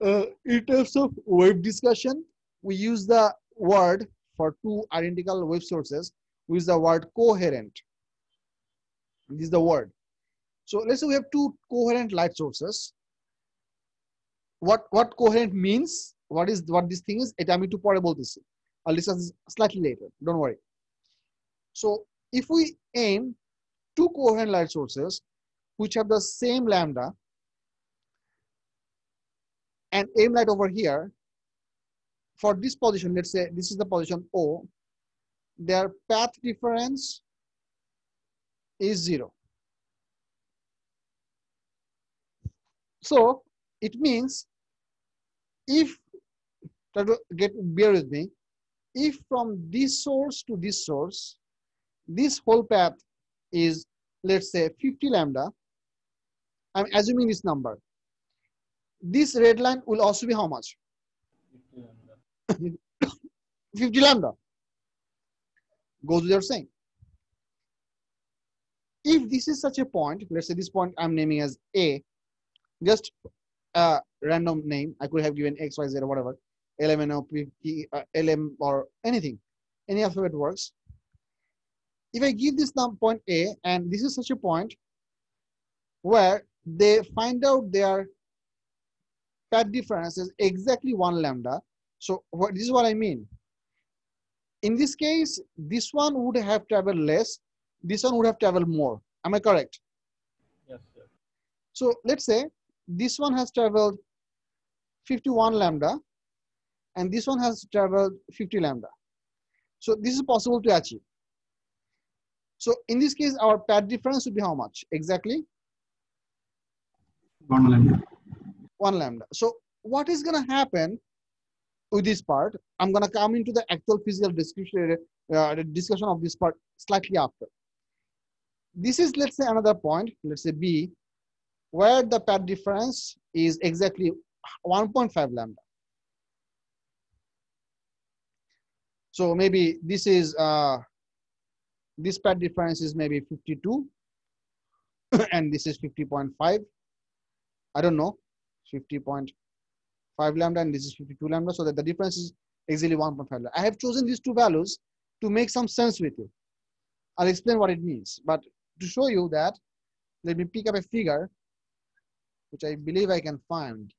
In terms of wave discussion, we use the word for two identical wave sources. We use the word coherent. This is the word. So let's say we have two coherent light sources. What coherent means, what this thing is, এটা আমি একটু পরে বলতেছি. I'll discuss this slightly later, don't worry. So if we aim two coherent light sources which have the same lambda and aim light over here, for this position, let's say this is the position O, their path difference is 0. So it means if, bear with me, if from this source to this source, this whole path is, let's say 50 lambda, I'm assuming this number. This red line will also be how much? 50 lambda. Goes without saying. If this is such a point, let's say this point I'm naming as A, just a random name, I could have given X, Y, Z, or whatever, LMNO, LM, or anything, any alphabet works. If I give this point A, and this is such a point where they find out their path difference is exactly 1 lambda. So this is what I mean. In this case, this one would have traveled less, this one would have traveled more. Am I correct? Yes, sir. So let's say this one has traveled 51 lambda and this one has traveled 50 lambda. So this is possible to achieve. So in this case, our path difference would be how much? Exactly? 1 lambda. 1 lambda. So what is going to happen with this part? I'm going to come into the actual physical discussion of this part slightly after. This is, let's say, another point, let's say B, where the path difference is exactly 1.5 lambda. So maybe this is, this path difference is maybe 52, and this is 50.5. I don't know, 50.5 lambda, and this is 52 lambda, so that the difference is exactly 1.5 lambda. I have chosen these two values to make some sense with you. I'll explain what it means, but to show you that, let me pick up a figure, which I believe I can find.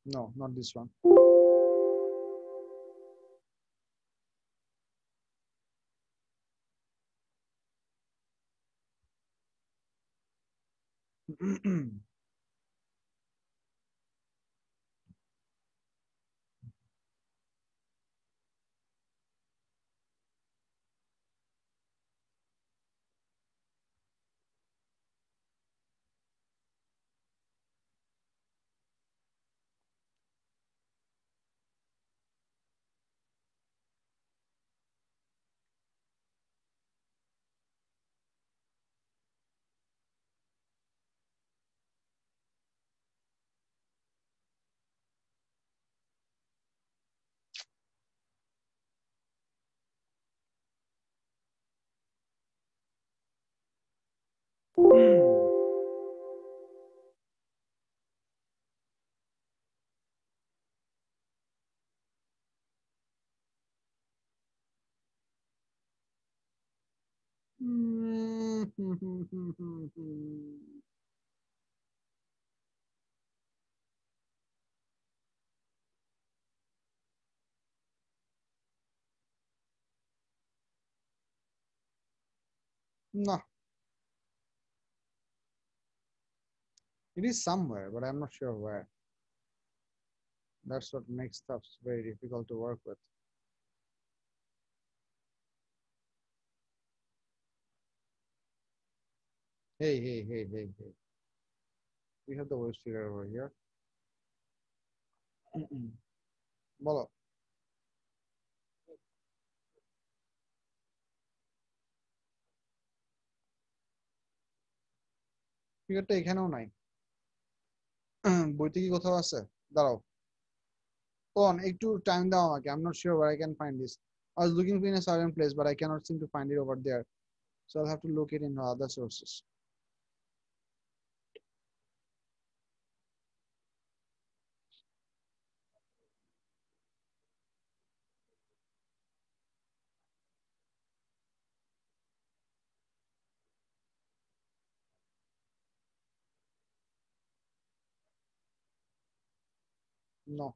No, not this one. No, it is somewhere, but I'm not sure where. That's what makes stuff very difficult to work with. Hey. We have the waves figure over here. বলো ফিগারটা এখানেও নাই বইতে কি কোথাও আছে দাঁড়াও কোন একটু টাইম দাও আমাকে I'm not sure where I can find this. I was looking for in a certain place but I cannot seem to find it over there, so I'll have to look it in other sources. No.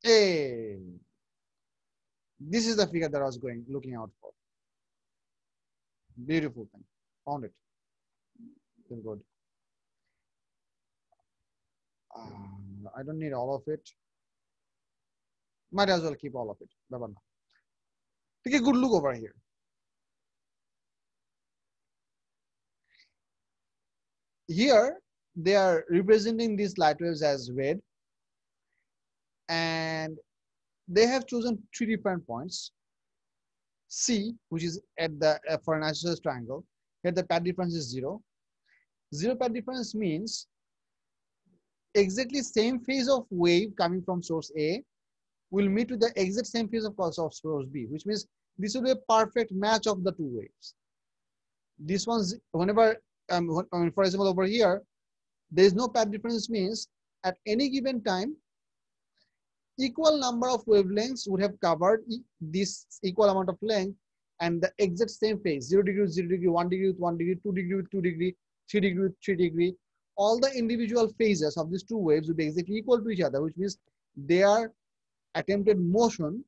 Hey, this is the figure that I was looking out for. Beautiful thing. Found it. Feel good. I don't need all of it. Might as well keep all of it. Take a good look over here. Here, they are representing these light waves as red, and they have chosen 3 different points. C, which is at the for an isosceles triangle, here the path difference is 0. 0 path difference means exactly same phase of wave coming from source A will meet with the exact same phase of source B, which means this will be a perfect match of the 2 waves. This one's whenever, for example, over here, there is no path difference means at any given time, equal number of wavelengths would have covered this equal amount of length and the exact same phase, 0 degree with 0 degree, 1 degree with 1 degree, 2 degree with 2 degree, 3 degree with 3 degree. All the individual phases of these 2 waves would be exactly equal to each other, which means their attempted motion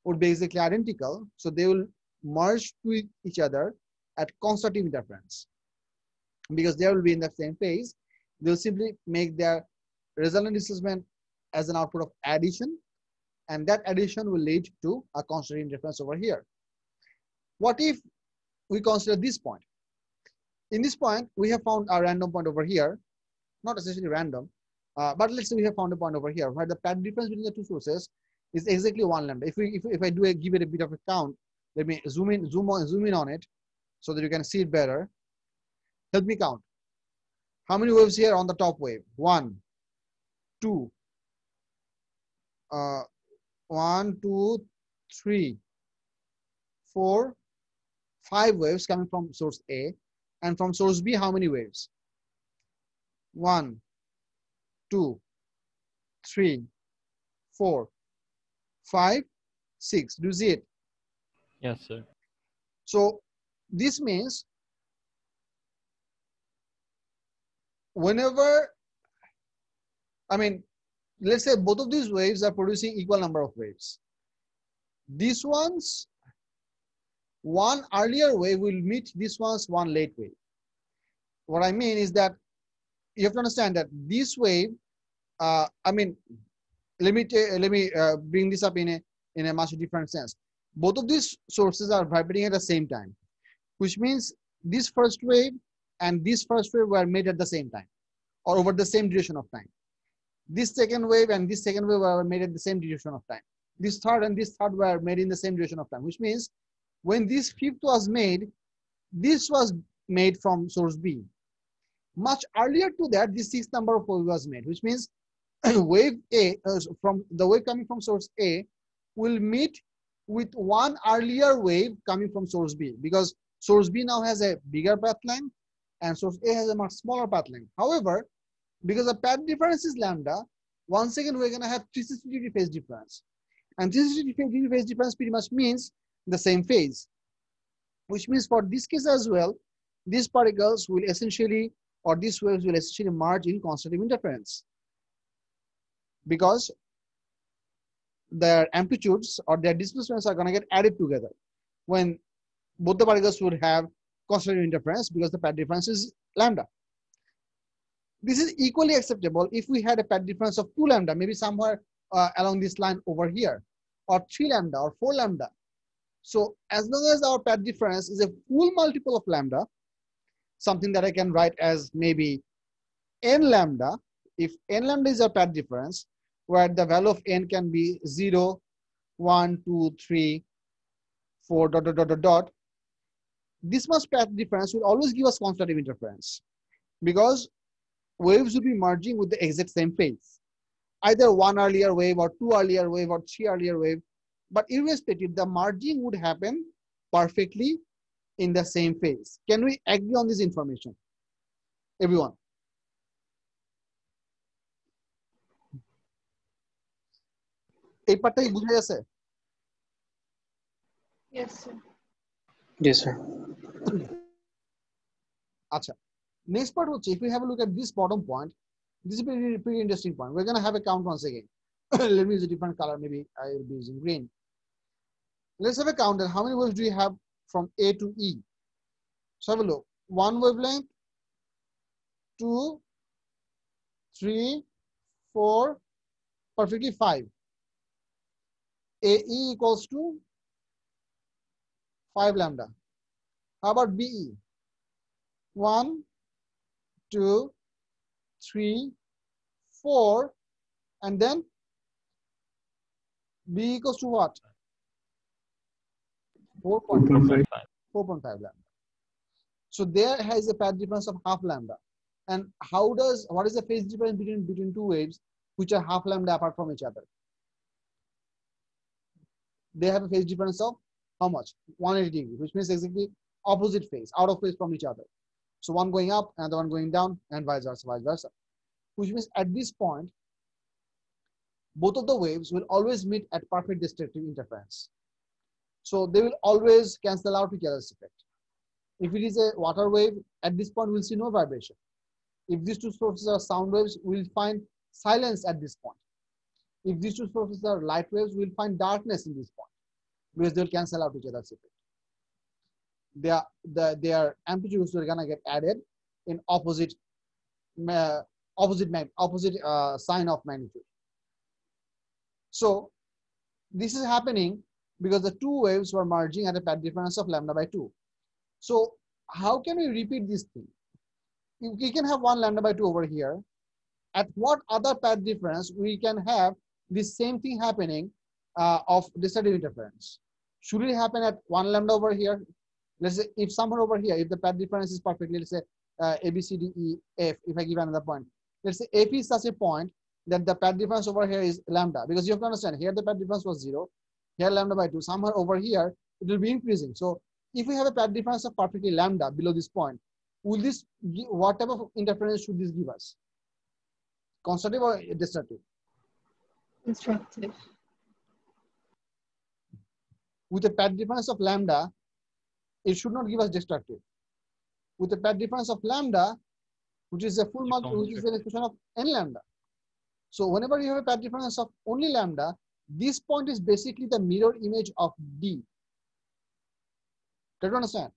would be exactly identical. So they will merge with each other at constant interference. Because they will be in the same phase, they'll simply make their resultant displacement as an output of addition, and that addition will lead to a constant interference over here. What if we consider this point? In this point, we have found a random point over here, not essentially random, but let's say we have found a point over here where the path difference between the 2 sources is exactly 1 lambda. If I give it a bit of a count, let me zoom in on it so that you can see it better. Help me count. How many waves here on the top wave? 1, 2, 1, 2, 3, 4, 5 waves coming from source A, and from source B, how many waves? 1, 2, 3, 4, 5, 6. Do you see it? Yes, sir. So this means whenever, let's say both of these waves are producing equal number of waves. These ones, one earlier wave will meet this one's one late wave. What I mean is that you have to understand that this wave, let me bring this up in a much different sense. Both of these sources are vibrating at the same time, which means this first wave and this first wave were made at the same time or over the same duration of time. This second wave and this second wave were made at the same duration of time. this third and this third were made in the same duration of time, which means when this fifth was made, this was made from source B. Much earlier to that, this sixth number of wave was made, which means wave A from the wave coming from source A will meet with one earlier wave coming from source B, because source B now has a bigger path length and source A has a much smaller path length. However, because the path difference is lambda, once again we're going to have 360-degree phase difference. And 360-degree phase difference pretty much means the same phase, which means for this case as well, these particles will essentially, or these waves will essentially merge in constitutive interference, because their amplitudes or their displacements are going to get added together when both the particles would have constitutive interference, because the path difference is lambda. This is equally acceptable if we had a path difference of 2 lambda, maybe somewhere along this line over here, or 3 lambda or 4 lambda. So as long as our path difference is a full multiple of lambda, something that I can write as maybe n lambda, if n lambda is our path difference, where the value of n can be 0, 1, 2, 3, 4, dot, dot, dot, dot, dot, this much path difference will always give us constitutive interference, because waves will be merging with the exact same phase, either 1 earlier wave or 2 earlier wave or 3 earlier wave, but irrespective, the merging would happen perfectly in the same phase. Can we agree on this information, everyone? এই পার্টটা কি বুঝা গেছে? Yes, sir. Yes, sir. আচ্ছা, next part হচ্ছে, if we have a look at this bottom point, this is a pretty interesting point. We're going to have a count once again. Let me use a different color, maybe I will be using green. Let's have a count at how many waves do you have from A to E. So have a look. 1 wavelength, 2, 3, 4, perfectly 5. AE equals to 5 lambda. How about BE? 1, 2, 3, 4, and then B equals to what? 4.5 lambda. So there has a path difference of half lambda. And what is the phase difference between two waves which are half lambda apart from each other? They have a phase difference of how much? 180 degrees, which means exactly opposite phase, out of phase from each other. So one going up, another one going down, and vice versa. Which means at this point, both of the waves will always meet at perfect destructive interference. So they will always cancel out each other's effect. If it is a water wave, at this point we'll see no vibration. If these two sources are sound waves, we'll find silence at this point. If these two sources are light waves, we'll find darkness in this point, because they'll cancel out each other's effect. Their amplitudes are gonna get added in opposite sign of magnitude. So this is happening because the two waves were merging at a path difference of lambda by 2. So how can we repeat this thing? We can have 1 lambda by 2 over here. At what other path difference we can have this same thing happening of destructive interference? Should it happen at 1 lambda over here? Let's say if somewhere over here, if the path difference is perfectly, let's say A, B, C, D, E, F, if I give another point, let's say F is such a point that the path difference over here is lambda, because you have to understand here the path difference was 0, here lambda by 2, somewhere over here it will be increasing. So if we have a path difference of perfectly lambda below this point, will this give, what type of interference should this give us? Constructive or destructive? Constructive. With a path difference of lambda, it should not give us destructive. With a path difference of lambda, which is a full multiple, which is an expression of n lambda. So whenever you have a path difference of only lambda, this point is basically the mirror image of D. Do you understand?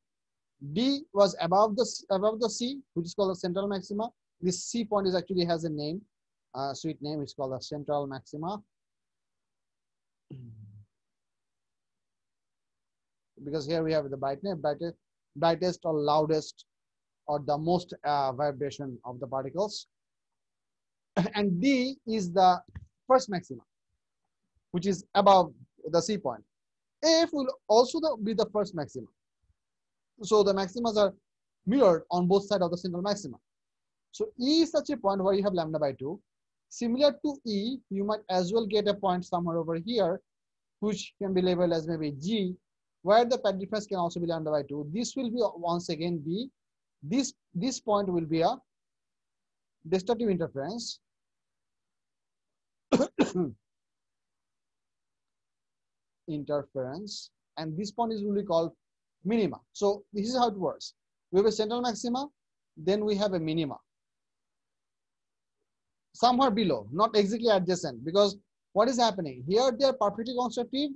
D was above the C, which is called the central maxima. This C point is actually has a name, sweet name. It's called the central maxima. Because here we have the brightest or loudest or the most vibration of the particles. And D is the first maxima. which is above the C point. F will also be the first maxima. So the maximas are mirrored on both sides of the central maxima. So E is such a point where you have lambda by 2. Similar to E, you might as well get a point somewhere over here, which can be labeled as maybe G, where the path difference can also be lambda by 2. This will be once again be, this point will be a destructive interference. Interference, and this point is really called minima. So this is how it works. We have a central maxima, then we have a minima. Somewhere below, not exactly adjacent, because what is happening? Here they are perfectly constructive,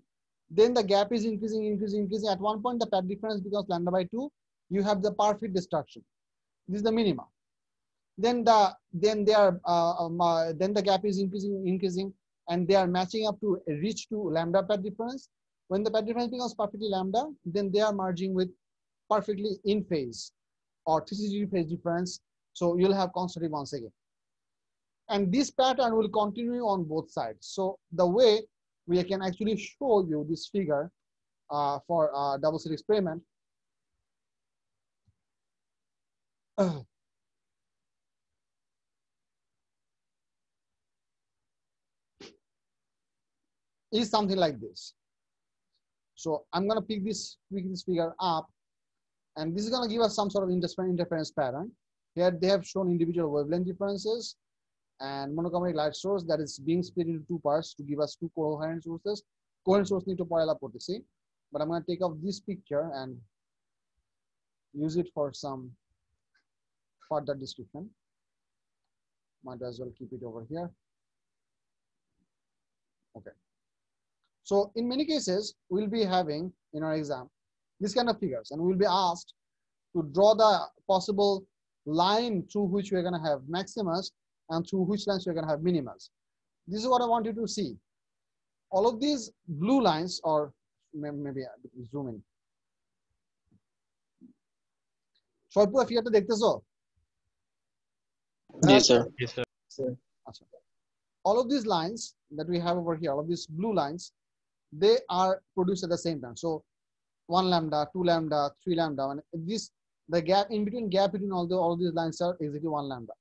then the gap is increasing. At one point, the path difference becomes lambda by 2. You have the perfect destruction. This is the minima. Then the gap is increasing, and they are matching up to reach to lambda path difference. When the path difference becomes perfectly lambda, then they are merging with perfectly in phase or 360 phase difference. So you'll have constructive once again. And this pattern will continue on both sides. So the way we can actually show you this figure for double slit experiment is something like this. So I'm going to pick this figure up, and this is going to give us some sort of interference pattern. Here they have shown individual wavelength differences and monochromatic light source that is being split into two parts to give us two coherent sources. Coherent source need to parallel potency, but I'm going to take off this picture and use it for some further description. Might as well keep it over here. Okay. So in many cases, we'll be having in our exam this kind of figures, and we'll be asked to draw the possible line through which we're going to have maximas and through which lines we're going to have minimas. This is what I want you to see. All of these blue lines, or maybe zoom in. Shortpura figure দেখতেছো? Yes, sir. Yes, sir. All of these lines that we have over here, all of these blue lines, they are produced at the same time. So 1 lambda, 2 lambda, 3 lambda, and the gap between all these lines are exactly 1 lambda.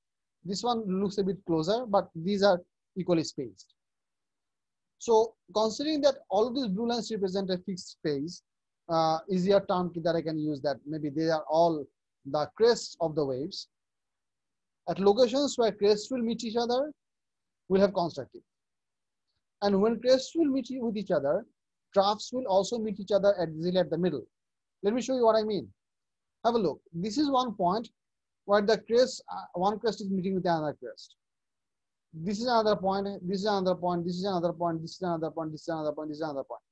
This one looks a bit closer, but these are equally spaced. So considering that all of these blue lines represent a fixed phase, easier term that I can use, that maybe they are all the crests of the waves. At locations where crests will meet each other, we'll have constructive. And when crests will meet with each other, troughs will also meet each other at the middle. Let me show you what I mean. Have a look. This is one point where the crest, one crest is meeting with another crest. This is another point, this is another point, this is another point, this is another point, this is another point, this is another point.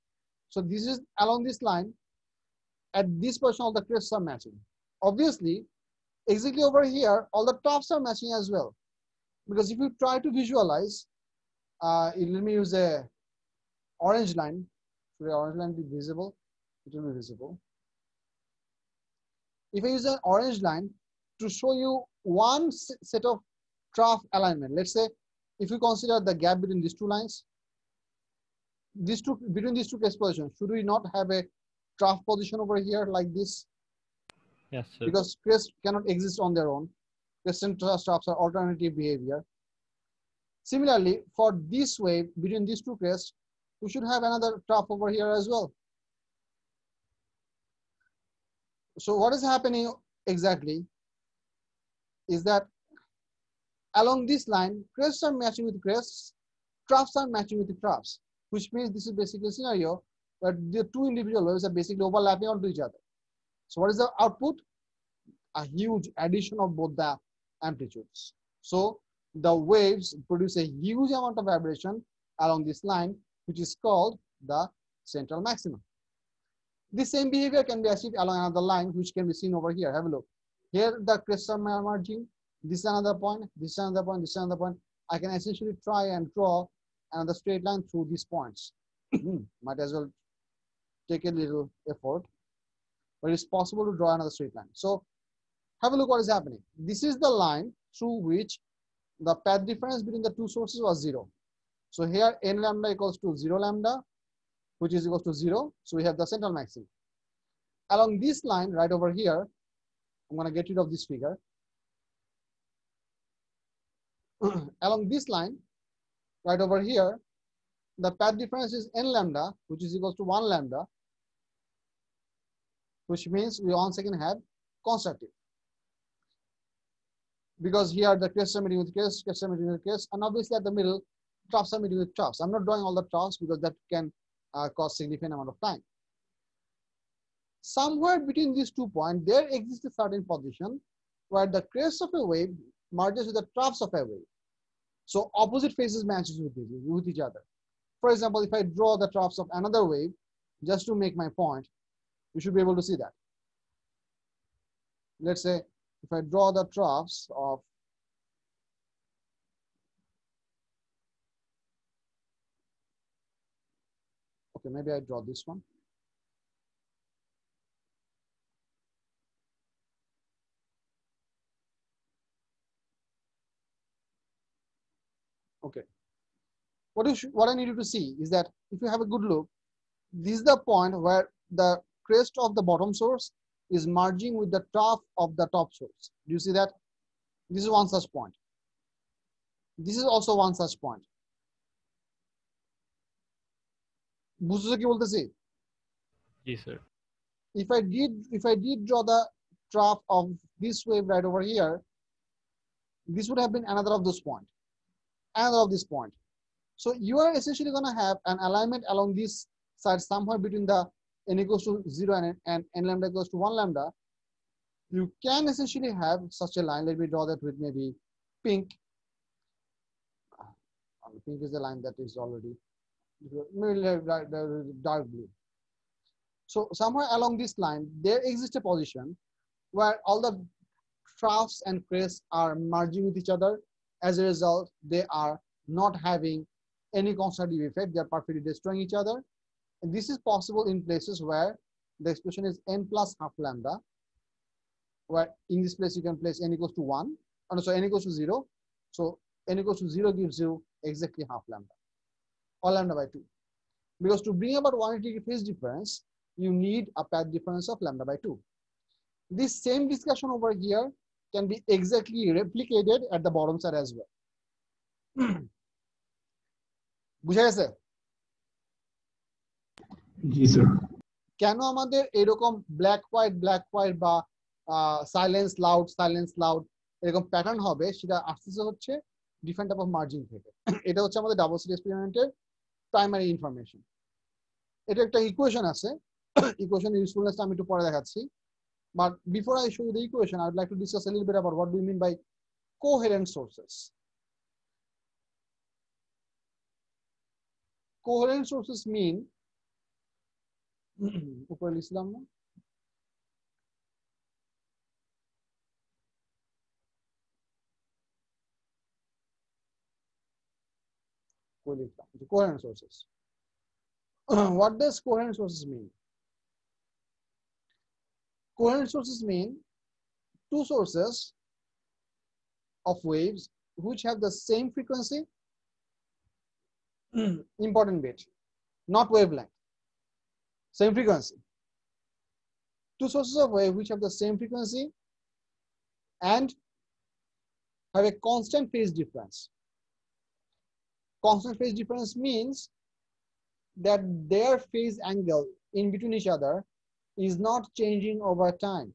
So this is along this line, at this portion all the crests are matching. Obviously, exactly over here, all the tops are matching as well. Because if you try to visualize, let me use a orange line. Should the orange line be visible? It will be visible. If I use an orange line to show you one set of trough alignment, let's say, if you consider the gap between these two lines, between these two crest positions, should we not have a trough position over here like this? Yes, sir. Because crests cannot exist on their own. Crests and troughs are alternative behavior. Similarly, for this wave between these two crests, we should have another trough over here as well. So what is happening exactly is that along this line, crests are matching with crests, troughs are matching with the troughs, which means this is basically a scenario where the two individual waves are basically overlapping onto each other. So what is the output? A huge addition of both the amplitudes. So the waves produce a huge amount of vibration along this line, which is called the central maximum. The same behavior can be achieved along another line, which can be seen over here. Have a look. Here the crests are merging. This is another point, this is another point, this is another point. I can essentially try and draw another straight line through these points. Might as well take a little effort, but it's possible to draw another straight line. So have a look what is happening. This is the line through which the path difference between the two sources was 0. So here n lambda equals to 0 lambda, which is equals to 0. So we have the central maximum. Along this line right over here, I'm going to get rid of this figure. Along this line right over here, the path difference is n lambda, which is equals to 1 lambda, which means we once again have constructive. Because here the crests are meeting with crests, crests are meeting with crests, and obviously at the middle, troughs are meeting with troughs. I'm not drawing all the troughs because that can cause significant amount of time. Somewhere between these 2 points, there exists a certain position where the crest of a wave merges with the troughs of a wave. So opposite faces matches with each other. For example, if I draw the troughs of another wave, just to make my point, you should be able to see that. Let's say if I draw the troughs of okay, maybe I draw this one. Okay. What I need you to see is that if you have a good look, this is the point where the crest of the bottom source is merging with the trough of the top source. Do you see that? This is one such point. This is also one such point. বুঝছো কি বলতেছি? Yes, sir. If I did draw the trough of this wave right over here, this would have been another of those points, another of this point. So you are essentially going to have an alignment along this side somewhere between the n equals to 0 and n lambda equals to 1 lambda. You can essentially have such a line. Let me draw that with maybe pink. Pink is the line that is already dark blue. So somewhere along this line, there exists a position where all the troughs and crests are merging with each other. As a result, they are not having any constructive effect. They are perfectly destroying each other. And this is possible in places where the expression is n plus half lambda, where in this place you can place n equals to 1, and so n equals to 0. So n equals to 0 gives you exactly half lambda, or lambda by 2. Because to bring about 180 phase difference, you need a path difference of lambda by 2. This same discussion over here can be exactly replicated at the bottom side as well. বুঝা গেছে? জি sir. কেন আমাদের এরকম black white বা silence loud এরকম pattern হবে, সেটা আসতেছে হচ্ছে ডিফারেন্ট টাইপ অফ মার্জিন থেকে। এটা হচ্ছে আমাদের ডাবল স্লিট এক্সপেরিমেন্টের প্রাইমারি ইনফরমেশন। এটা একটা ইকুয়েশন আছে, ইকুয়েশনের ইউজফুলনেসটা আমি একটু পরে দেখাচ্ছি। But before I show you the equation, I would like to discuss a little bit about what do you mean by coherent sources. Coherent sources mean উপরে লিখলাম না, coherent sources. What does coherent sources mean? Coherent sources mean two sources of waves which have the same frequency. Important bit, not wavelength, same frequency. Two sources of wave which have the same frequency and have a constant phase difference. Constant phase difference means that their phase angle in between each other is not changing over time.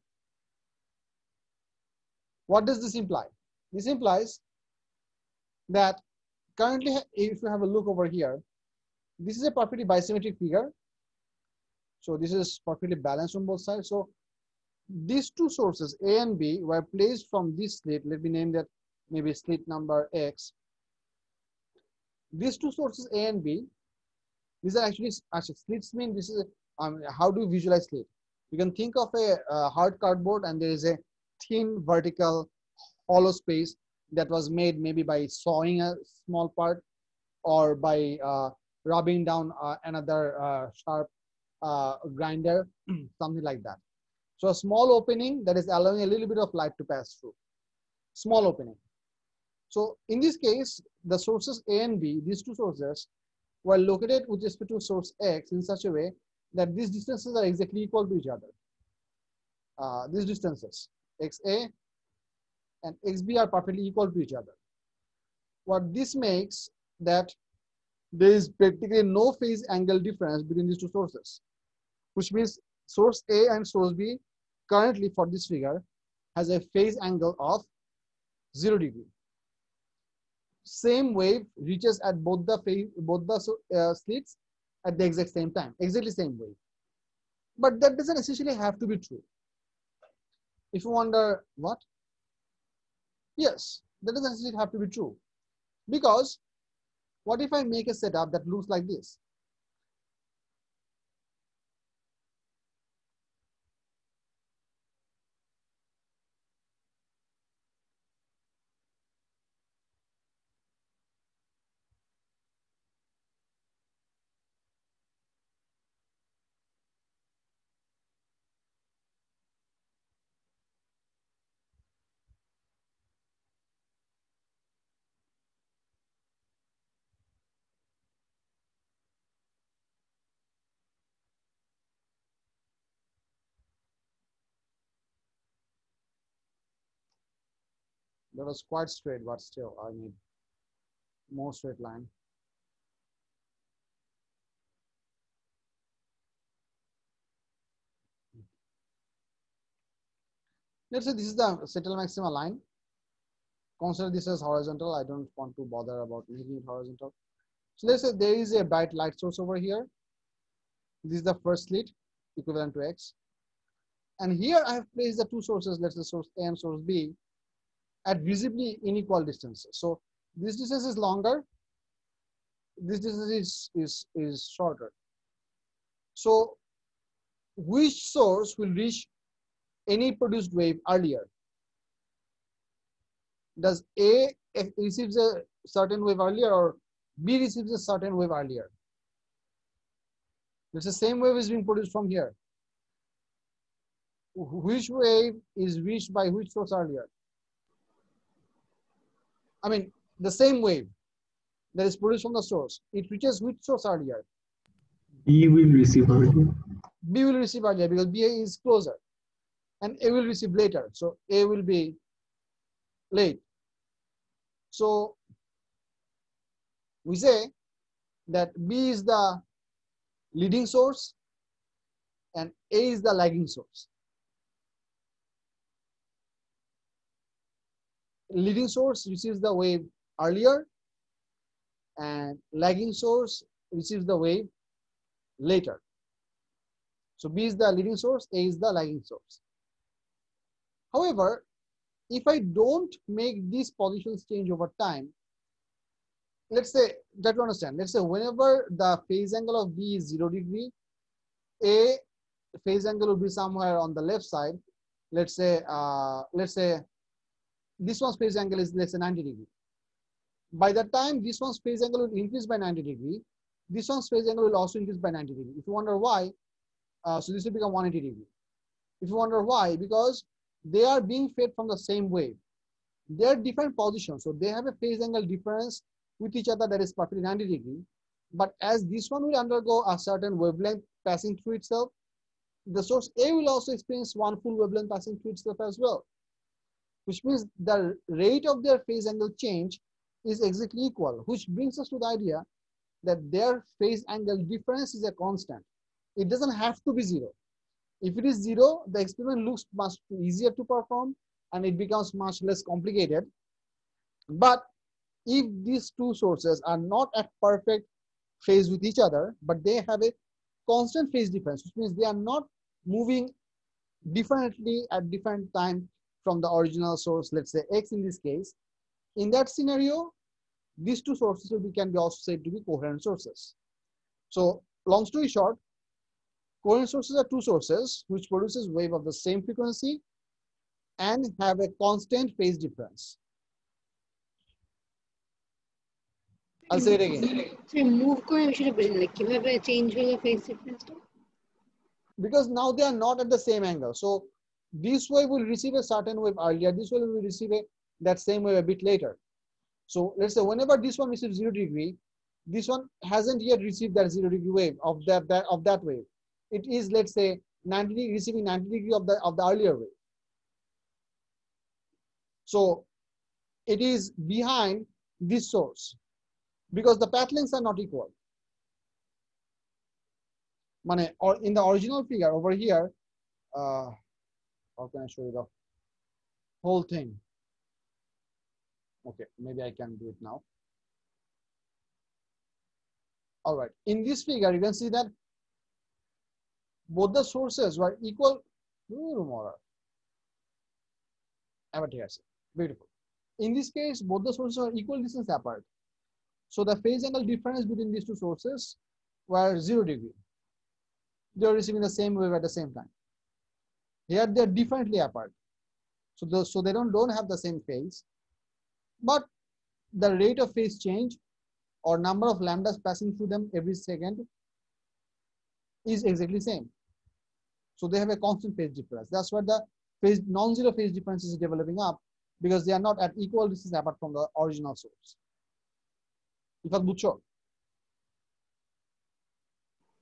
What does this imply? This implies that currently, if you have a look over here, this is a perfectly bisymmetric figure. So this is perfectly balanced on both sides. So these two sources, A and B, were placed from this slit. Let me name that maybe slit number X. These two sources, A and B, these are actually slits. Mean this is how do you visualize slit? You can think of a hard cardboard, and there is a thin vertical hollow space that was made maybe by sawing a small part or by rubbing down another sharp grinder, something like that. So a small opening that is allowing a little bit of light to pass through. Small opening. So in this case, the sources A and B, these two sources, were located with respect to source X in such a way that these distances are exactly equal to each other. These distances, XA and XB, are perfectly equal to each other. What this makes that there is practically no phase angle difference between these two sources, which means source A and source B currently for this figure has a phase angle of 0 degree. Same wave reaches at both the slits at the exact same time, exactly same wave. But that doesn't essentially have to be true. If you wonder what? Yes, that doesn't essentially have to be true. Because what if I make a setup that looks like this? That was quite straight, but still I need more straight line. Let's say this is the Central Maxima line. Consider this as horizontal. I don't want to bother about making it horizontal. So let's say there is a bright light source over here. This is the first slit equivalent to X. And here I have placed the two sources, let's say source A and source B, at visibly unequal distances. So this distance is longer, this distance is shorter. So which source will reach any produced wave earlier? Does A receives a certain wave earlier or B receives a certain wave earlier? It's the same wave is being produced from here. Which wave is reached by which source earlier? I mean, the same wave that is produced from the source, it reaches which source earlier? B will receive earlier. B will receive earlier because B is closer, and A will receive later. So A will be late. So we say that B is the leading source and A is the lagging source. Leading source receives the wave earlier and lagging source receives the wave later. So B is the leading source, A is the lagging source. However, if I don't make these positions change over time, let's say, try to understand, let's say whenever the phase angle of B is 0 degree, A phase angle will be somewhere on the left side. Let's say this one's phase angle is, let's say, 90 degree. By the time this one's phase angle will increase by 90 degree, this one's phase angle will also increase by 90 degree. If you wonder why, so this will become 180 degree. If you wonder why, because they are being fed from the same wave. They are different positions, so they have a phase angle difference with each other that is perfectly 90 degree. But as this one will undergo a certain wavelength passing through itself, the source A will also experience one full wavelength passing through itself as well, which means the rate of their phase angle change is exactly equal, which brings us to the idea that their phase angle difference is a constant. It doesn't have to be 0. If it is 0, the experiment looks much easier to perform and it becomes much less complicated. But if these two sources are not at perfect phase with each other, but they have a constant phase difference, which means they are not moving differently at different time from the original source, let's say X in this case, in that scenario, these two sources can be also said to be coherent sources. So long story short, coherent sources are two sources which produces wave of the same frequency and have a constant phase difference. I'll say it again. So move করে বিষয়টা বুঝি না কিভাবে change হলো phase ডিফারেন্সটা? Because now they are not at the same angle. So this wave will receive a certain wave earlier, this wave will receive that same wave a bit later. So let's say whenever this one receives 0 degree, this one hasn't yet received that 0 degree wave of that wave. It is, let's say, 90 degree receiving 90 degree of the earlier wave. So it is behind this source because the path lengths are not equal. Or in the original figure over here, how can I show you the whole thing? Okay, maybe I can do it now. All right, in this figure, you can see that both the sources were equal. Beautiful. In this case, both the sources are equal distance apart. So the phase angle difference between these two sources were 0 degree. They are receiving the same wave at the same time. Here they are differently apart. So they don't have the same phase, but the rate of phase change or number of lambdas passing through them every second is exactly same. So they have a constant phase difference. That's why the non-zero phase difference is developing up, because they are not at equal distance apart from the original source. Ifat bucho?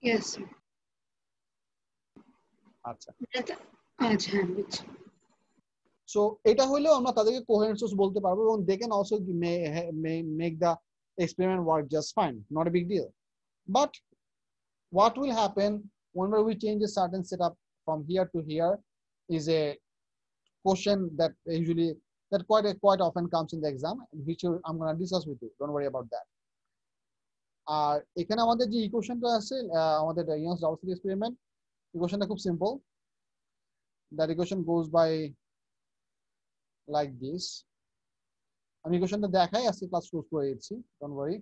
Yes, sir. আচ্ছা। So এটা হইলেও আমরা তাদেরকে coherent source বলতে পারবো, এবং they can also make the experiment work just fine, not a big deal. But what will happen whenever we change a certain setup from here to here is a question that quite often comes in the exam, which I'm going to discuss with you. Don't worry about that. আর এখানে আমাদের যে ইকুয়েশনটা আছে আমাদের Young's double slit experiment, ইকুয়েশনটা খুব simple. That equation goes by like this. আমি ইকুয়েশনটা দেখাই, আজকে class close করে দিচ্ছি, don't worry.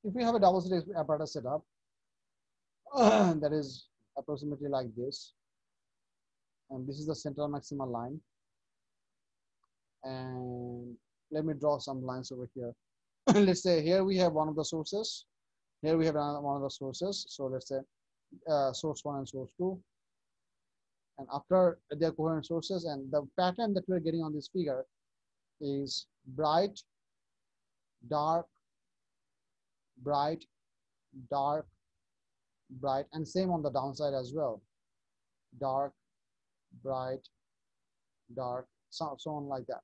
If we have a double slit apparatus setup that is approximately like this, and this is the central maxima line, and let me draw some lines over here. Let's say here we have one of the sources, here we have one of the sources. So let's say source 1 and source 2, and after their coherent sources, and the pattern that we're getting on this figure is bright, dark, bright, dark, bright, and same on the downside as well. Dark, bright, dark, so on like that.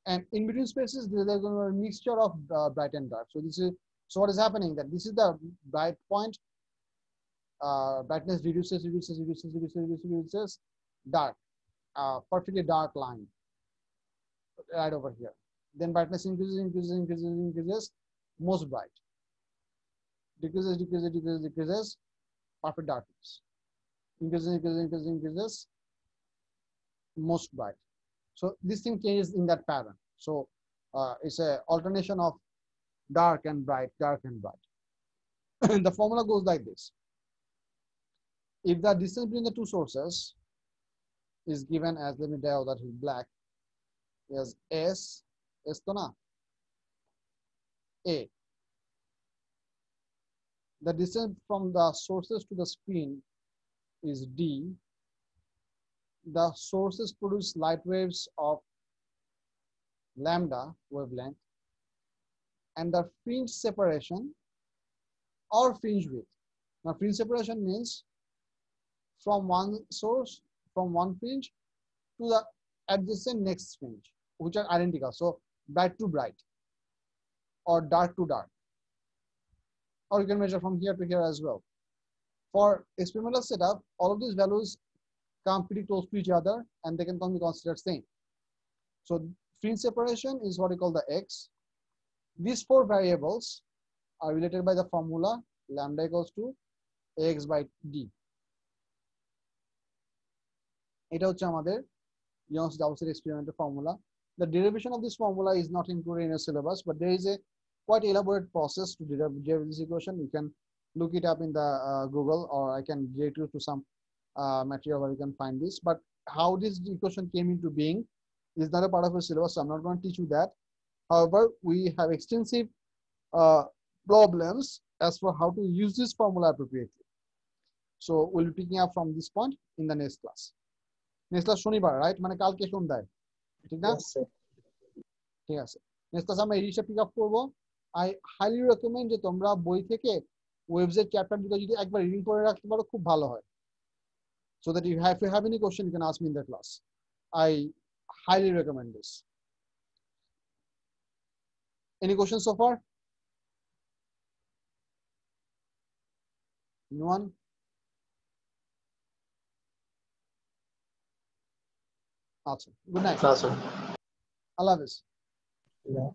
And in between spaces, there's going to be a mixture of bright and dark. So what is happening? That this is the bright point. Brightness reduces, dark, perfectly dark line right over here. Then brightness increases, most bright. Decreases, perfect darkness. Increases, most bright. So this thing changes in that pattern. So it's a alternation of dark and bright, dark and bright. The formula goes like this. If the distance between the two sources is given as, let me draw that with black, as S to na, A. The distance from the sources to the screen is D. The sources produce light waves of lambda wavelength, and the fringe separation or fringe width. Now fringe separation means from one source, from one fringe to the adjacent next fringe, which are identical. So bright to bright or dark to dark. Or you can measure from here to here as well. For experimental setup, all of these values come pretty close to each other, and they can be considered same. So fringe separation is what we call the X. These four variables are related by the formula lambda equals to X by D. এটা হচ্ছে আমাদের Young's double slit experiment formula. The derivation of this formula is not included in a syllabus, but there is a quite elaborate process to derive this equation. You can look it up in the Google, or I can get you to some material where you can find this. But how this equation came into being is not a part of the syllabus, so I'm not going to teach you that. However, we have extensive problems as for how to use this formula appropriately. So we'll be picking up from this point in the next class. Next class শনিবার, right? মানে কালকে সন্ধ্যায়, ঠিক না? ঠিক আছে। Next class আমরা এই জিনিসটা পিক আপ করবো। আই হাইলি রেকমেন্ড যে তোমরা বই থেকে ওয়েবসের চ্যাপ্টার দুটো যদি একবার রিডিং করে রাখতে পারো খুব ভালো হয়। So that if you have any question, you can ask me in the class. I highly recommend this. Any questions so far? Anyone? Awesome. Good night. Awesome. Allah Hafiz. Yeah.